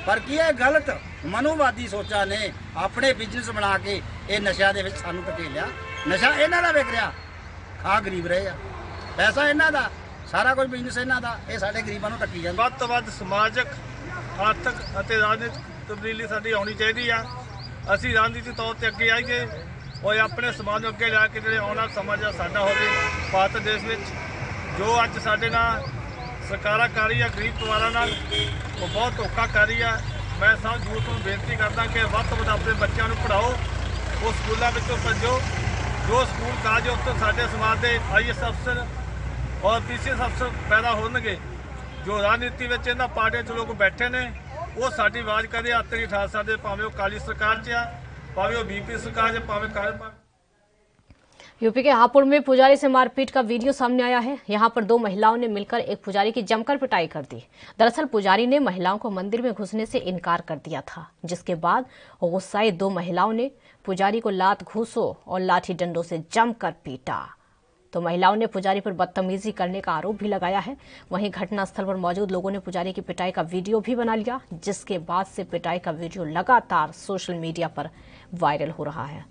N: ਪਰ ਕੀ ਹੈ, ਗਲਤ ਮਨੂਵਾਦੀ ਸੋਚਾਂ ਨੇ ਆਪਣੇ ਬਿਜ਼ਨਸ ਬਣਾ ਕੇ ਇਹ ਨਸ਼ਿਆਂ ਦੇ ਵਿੱਚ ਸਾਨੂੰ ਧਕੇਲਿਆ। ਨਸ਼ਾ ਇਹਨਾਂ ਦਾ ਵਿਕ ਰਿਹਾ, ਖਾ ਗਰੀਬ ਰਹੇ ਆ, ਪੈਸਾ ਇਹਨਾਂ ਦਾ, ਸਾਰਾ ਕੁਝ ਬਿਜ਼ਨਸ ਇਹਨਾਂ ਦਾ, ਇਹ ਸਾਡੇ ਗਰੀਬਾਂ ਨੂੰ ਧੱਕੀ ਜਾਂਦਾ।
P: ਵੱਧ ਤੋਂ ਵੱਧ ਸਮਾਜਿਕ, ਆਰਥਿਕ ਅਤੇ ਰਾਜਨੀਤਿਕ ਤਬਦੀਲੀ ਸਾਡੀ ਆਉਣੀ ਚਾਹੀਦੀ ਆ। ਅਸੀਂ ਰਾਜਨੀਤਿਕ ਤੌਰ ਤੇ ਅੱਗੇ ਆਈਏ ਔਰ ਆਪਣੇ ਸਮਾਜ ਨੂੰ ਅੱਗੇ ਲਿਆ ਕੇ ਜਿਹੜੇ ਆਉਣ ਵਾਲਾ ਸਮਾਂ ਸਾਡਾ ਹੋਵੇ ਭਾਰਤ ਦੇਸ਼ ਵਿੱਚ। ਜੋ ਅੱਜ ਸਾਡੇ ਨਾਲ ਸਰਕਾਰਾਂ ਕਰ ਰਹੀ ਆ ਗਰੀਬ ਪਰਿਵਾਰਾਂ ਨਾਲ, ਉਹ ਬਹੁਤ ਧੋਖਾ ਕਰ ਰਹੀ ਆ। ਮੈਂ ਸਭ ਯੂਥ ਨੂੰ ਬੇਨਤੀ ਕਰਦਾ ਕਿ ਵੱਧ ਤੋਂ ਵੱਧ ਆਪਣੇ ਬੱਚਿਆਂ ਨੂੰ ਪੜ੍ਹਾਓ, ਉਹ ਸਕੂਲਾਂ ਵਿੱਚੋਂ ਭੱਜੋ। ਜੋ ਸਕੂਲ ਕਾਲਜ ਉੱਥੇ ਸਾਡੇ ਸਮਾਜ ਦੇ IAS ਅਫਸਰ ਔਰ PCS ਅਫਸਰ ਪੈਦਾ ਹੋਣਗੇ। ਜੋ ਰਾਜਨੀਤੀ ਵਿੱਚ ਇਹਨਾਂ ਪਾਰਟੀਆਂ 'ਚ ਲੋਕ ਬੈਠੇ ਨੇ, ਉਹ ਸਾਡੀ ਆਵਾਜ਼ ਕਦੇ ਹੱਥ ਨਹੀਂ ਉਠਾ ਸਕਦੇ, ਭਾਵੇਂ ਉਹ ਅਕਾਲੀ ਸਰਕਾਰ 'ਚ ਆ, ਭਾਵੇਂ ਉਹ BP सरकार, भावे कांग्रेस।
A: यूपी के हापुड़ में पुजारी से मारपीट का वीडियो सामने आया है। यहां पर दो महिलाओं ने मिलकर एक पुजारी की जमकर पिटाई कर दी। दरअसल पुजारी ने महिलाओं को मंदिर में घुसने से इनकार कर दिया था, जिसके बाद गुस्साई दो महिलाओं ने पुजारी को लात घूंसों और लाठी डंडों से जमकर पीटा। तो महिलाओं ने पुजारी पर बदतमीजी करने का आरोप भी लगाया है। वहीं घटनास्थल पर मौजूद लोगों ने पुजारी की पिटाई का वीडियो भी बना लिया, जिसके बाद से पिटाई का वीडियो लगातार सोशल मीडिया पर वायरल हो रहा है।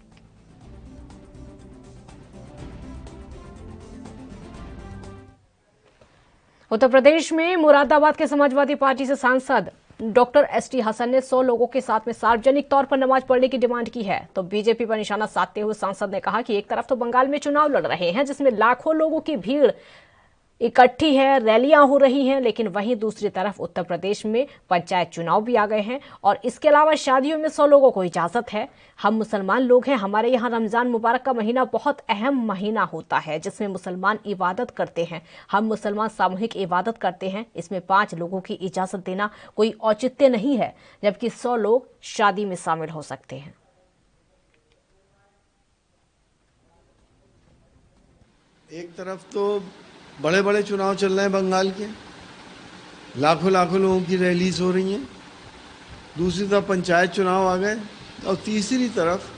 A: उत्तर प्रदेश में मुरादाबाद के समाजवादी पार्टी से सांसद डॉक्टर ST हसन ने 100 लोगों के साथ में सार्वजनिक तौर पर नमाज पढ़ने की डिमांड की है। तो बीजेपी पर निशाना साधते हुए सांसद ने कहा कि एक तरफ तो बंगाल में चुनाव लड़ रहे हैं, जिसमें लाखों लोगों की भीड़ इकट्ठी है, रैलियां हो रही हैं, लेकिन वहीं दूसरी तरफ उत्तर प्रदेश में पंचायत चुनाव भी आ गए हैं और इसके अलावा शादियों में 100 लोगों को इजाजत है। हम मुसलमान लोग हैं, हमारे यहाँ रमजान मुबारक का महीना बहुत अहम महीना होता है, जिसमें मुसलमान इबादत करते हैं। हम मुसलमान सामूहिक इबादत करते हैं, इसमें 5 लोगों की इजाजत देना कोई औचित्य नहीं है, जबकि 100 लोग शादी में शामिल हो सकते हैं।
Y: एक तरफ तो बड़े बड़े चुनाव चल रहे हैं बंगाल के, लाखों लाखों लोगों की रैलीज हो रही हैं, दूसरी तरफ पंचायत चुनाव आ गए और तीसरी तरफ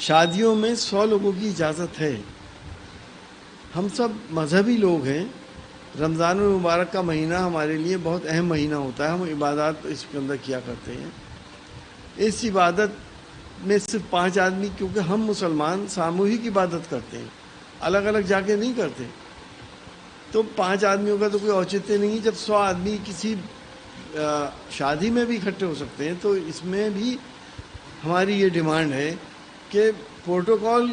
Y: शादियों में 100 लोगों की इजाज़त है। हम सब मजहबी लोग हैं, रमज़ान मुबारक का महीना हमारे लिए बहुत अहम महीना होता है, हम इबादत इसके अंदर किया करते हैं। इस इबादत में सिर्फ 5 आदमी, क्योंकि हम मुसलमान सामूहिक इबादत करते हैं, अलग अलग जाके नहीं करते, तो 5 आदमियों का तो कोई औचित्य नहीं। जब 100 आदमी किसी शादी में भी इकट्ठे हो सकते हैं, तो इसमें भी हमारी ये डिमांड है कि प्रोटोकॉल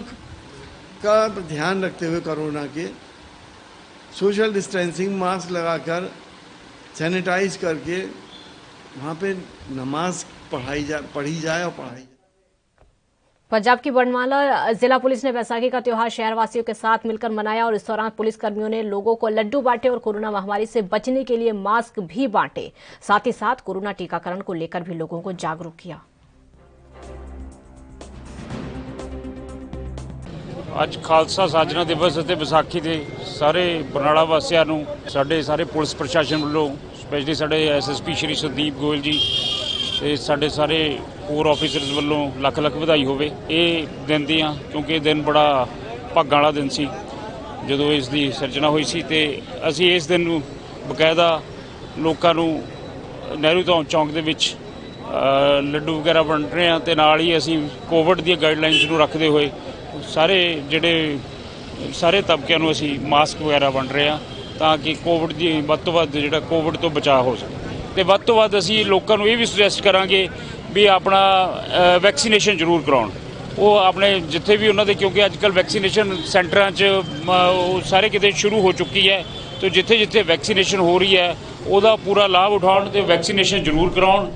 Y: का ध्यान रखते हुए कोरोना के सोशल डिस्टेंसिंग, मास्क लगाकर, सैनिटाइज करके वहाँ पे नमाज पढ़ी जाए और पढ़ाई जाए।
A: पंजाब की बरनाला जिला पुलिस ने बैसाखी का त्योहार शहरवासियों के साथ मिलकर मनाया और इस दौरान पुलिस कर्मियों ने लोगों को लड्डू बांटे और कोरोना महामारी से बचने के लिए मास्क भी बांटे। साथ ही साथ कोरोना टीकाकरण को लेकर भी लोगों को जागरूक किया।
L: ਅੱਜ ਖਾਲਸਾ ਸਾਜਨਾ ਦਿਵਸ ਅਤੇ ਵਿਸਾਖੀ ਦੇ ਸਾਰੇ ਬਰਨਾਲਾ ਵਾਸੀਆਂ ਨੂੰ ਸਾਡੇ ਸਾਰੇ ਪੁਲਿਸ ਪ੍ਰਸ਼ਾਸਨ ਵੱਲੋਂ ਸਪੈਸ਼ਲੀ ਸਾਡੇ ਐਸਐਸਪੀ ਸ਼੍ਰੀ ਸੰਦੀਪ ਗੋਇਲ ਜੀ ਤੇ ਸਾਡੇ ਸਾਰੇ ਹੋਰ ਆਫੀਸਰਸ ਵੱਲੋਂ ਲੱਖ ਲੱਖ ਵਧਾਈ ਹੋਵੇ ਇਹ ਦਿਨ ਦੀਆਂ, ਕਿਉਂਕਿ ਇਹ ਦਿਨ ਬੜਾ ਭਾਗਾਂ ਵਾਲਾ ਦਿਨ ਸੀ ਜਦੋਂ ਇਸ ਦੀ ਸਿਰਜਣਾ ਹੋਈ ਸੀ ਤੇ ਅਸੀਂ ਇਸ ਦਿਨ ਨੂੰ ਬਕਾਇਦਾ ਲੋਕਾਂ ਨੂੰ ਨਹਿਰੂ ਚੌਂਕ ਦੇ ਵਿੱਚ ਲੱਡੂ ਵਗੈਰਾ ਵੰਡ ਰਹੇ ਹਾਂ ਤੇ ਨਾਲ ਹੀ ਅਸੀਂ ਕੋਵਿਡ ਦੀਆਂ ਗਾਈਡਲਾਈਨਸ ਨੂੰ ਰੱਖਦੇ ਹੋਏ ਸਾਰੇ ਤਬਕਿਆਂ ਨੂੰ ਅਸੀਂ ਮਾਸਕ ਵਗੈਰਾ ਵੰਡ ਰਹੇ ਹਾਂ ਤਾਂ ਕਿ ਕੋਵਿਡ ਦੀ ਵੱਧ ਤੋਂ ਵੱਧ ਜਿਹੜਾ ਕੋਵਿਡ ਤੋਂ ਬਚਾਅ ਹੋ ਸਕੇ ਤੇ ਵੱਧ ਤੋਂ ਵੱਧ ਅਸੀਂ ਲੋਕਾਂ ਨੂੰ ਇਹ ਵੀ ਸੁਜੈਸਟ ਕਰਾਂਗੇ ਵੀ ਆਪਣਾ ਵੈਕਸੀਨੇਸ਼ਨ ਜ਼ਰੂਰ ਕਰਾਉਣ। ਉਹ ਆਪਣੇ ਜਿੱਥੇ ਵੀ ਉਹਨਾਂ ਦੇ, ਕਿਉਂਕਿ ਅੱਜ ਕੱਲ੍ਹ ਵੈਕਸੀਨੇਸ਼ਨ ਸੈਂਟਰਾਂ 'ਚ ਉਹ ਸਾਰੇ ਕਿਤੇ ਸ਼ੁਰੂ ਹੋ ਚੁੱਕੀ ਹੈ ਤੇ ਜਿੱਥੇ ਜਿੱਥੇ ਵੈਕਸੀਨੇਸ਼ਨ ਹੋ ਰਹੀ है ਉਹਦਾ ਪੂਰਾ ਲਾਭ ਉਠਾਉਣ ਤੇ वैक्सीनेशन जरूर कराउन।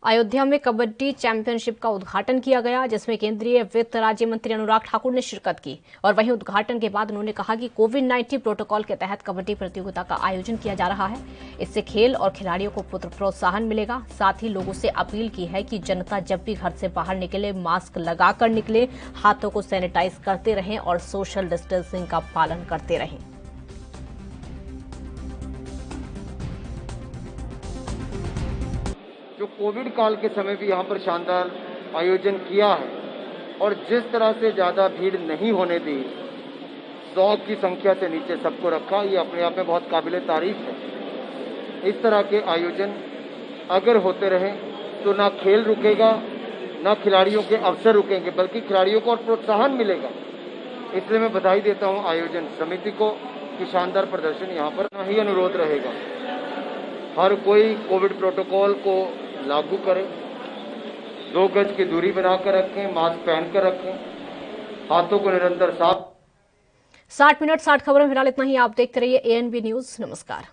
A: अयोध्या में कबड्डी चैंपियनशिप का उद्घाटन किया गया, जिसमें केंद्रीय वित्त राज्य मंत्री अनुराग ठाकुर ने शिरकत की और वहीं उद्घाटन के बाद उन्होंने कहा कि कोविड-19 प्रोटोकॉल के तहत कबड्डी प्रतियोगिता का आयोजन किया जा रहा है। इससे खेल और खिलाड़ियों को प्रोत्साहन मिलेगा। साथ ही लोगों से अपील की है कि जनता जब भी घर से बाहर निकले मास्क लगाकर निकले, हाथों को सैनिटाइज करते रहें और सोशल डिस्टेंसिंग का पालन करते रहें।
F: जो कोविड काल के समय भी यहाँ पर शानदार आयोजन किया है और जिस तरह से ज़्यादा भीड़ नहीं होने दी, 100 की संख्या से नीचे सबको रखा, ये अपने आप में बहुत काबिल तारीफ है। इस तरह के आयोजन अगर होते रहें तो ना खेल रुकेगा, ना खिलाड़ियों के अवसर रुकेंगे, बल्कि खिलाड़ियों को और प्रोत्साहन मिलेगा। इसलिए मैं बधाई देता हूँ आयोजन समिति को कि शानदार प्रदर्शन यहाँ पर ही अनुरोध रहेगा। हर कोई कोविड प्रोटोकॉल को लागू करें, 2 गज की दूरी बनाकर रखें, मास्क पहनकर रखें, हाथों को निरंतर साफ।
A: 60 मिनट 60 खबरों में फिलहाल इतना ही। आप देखते रहिए ANB न्यूज। नमस्कार।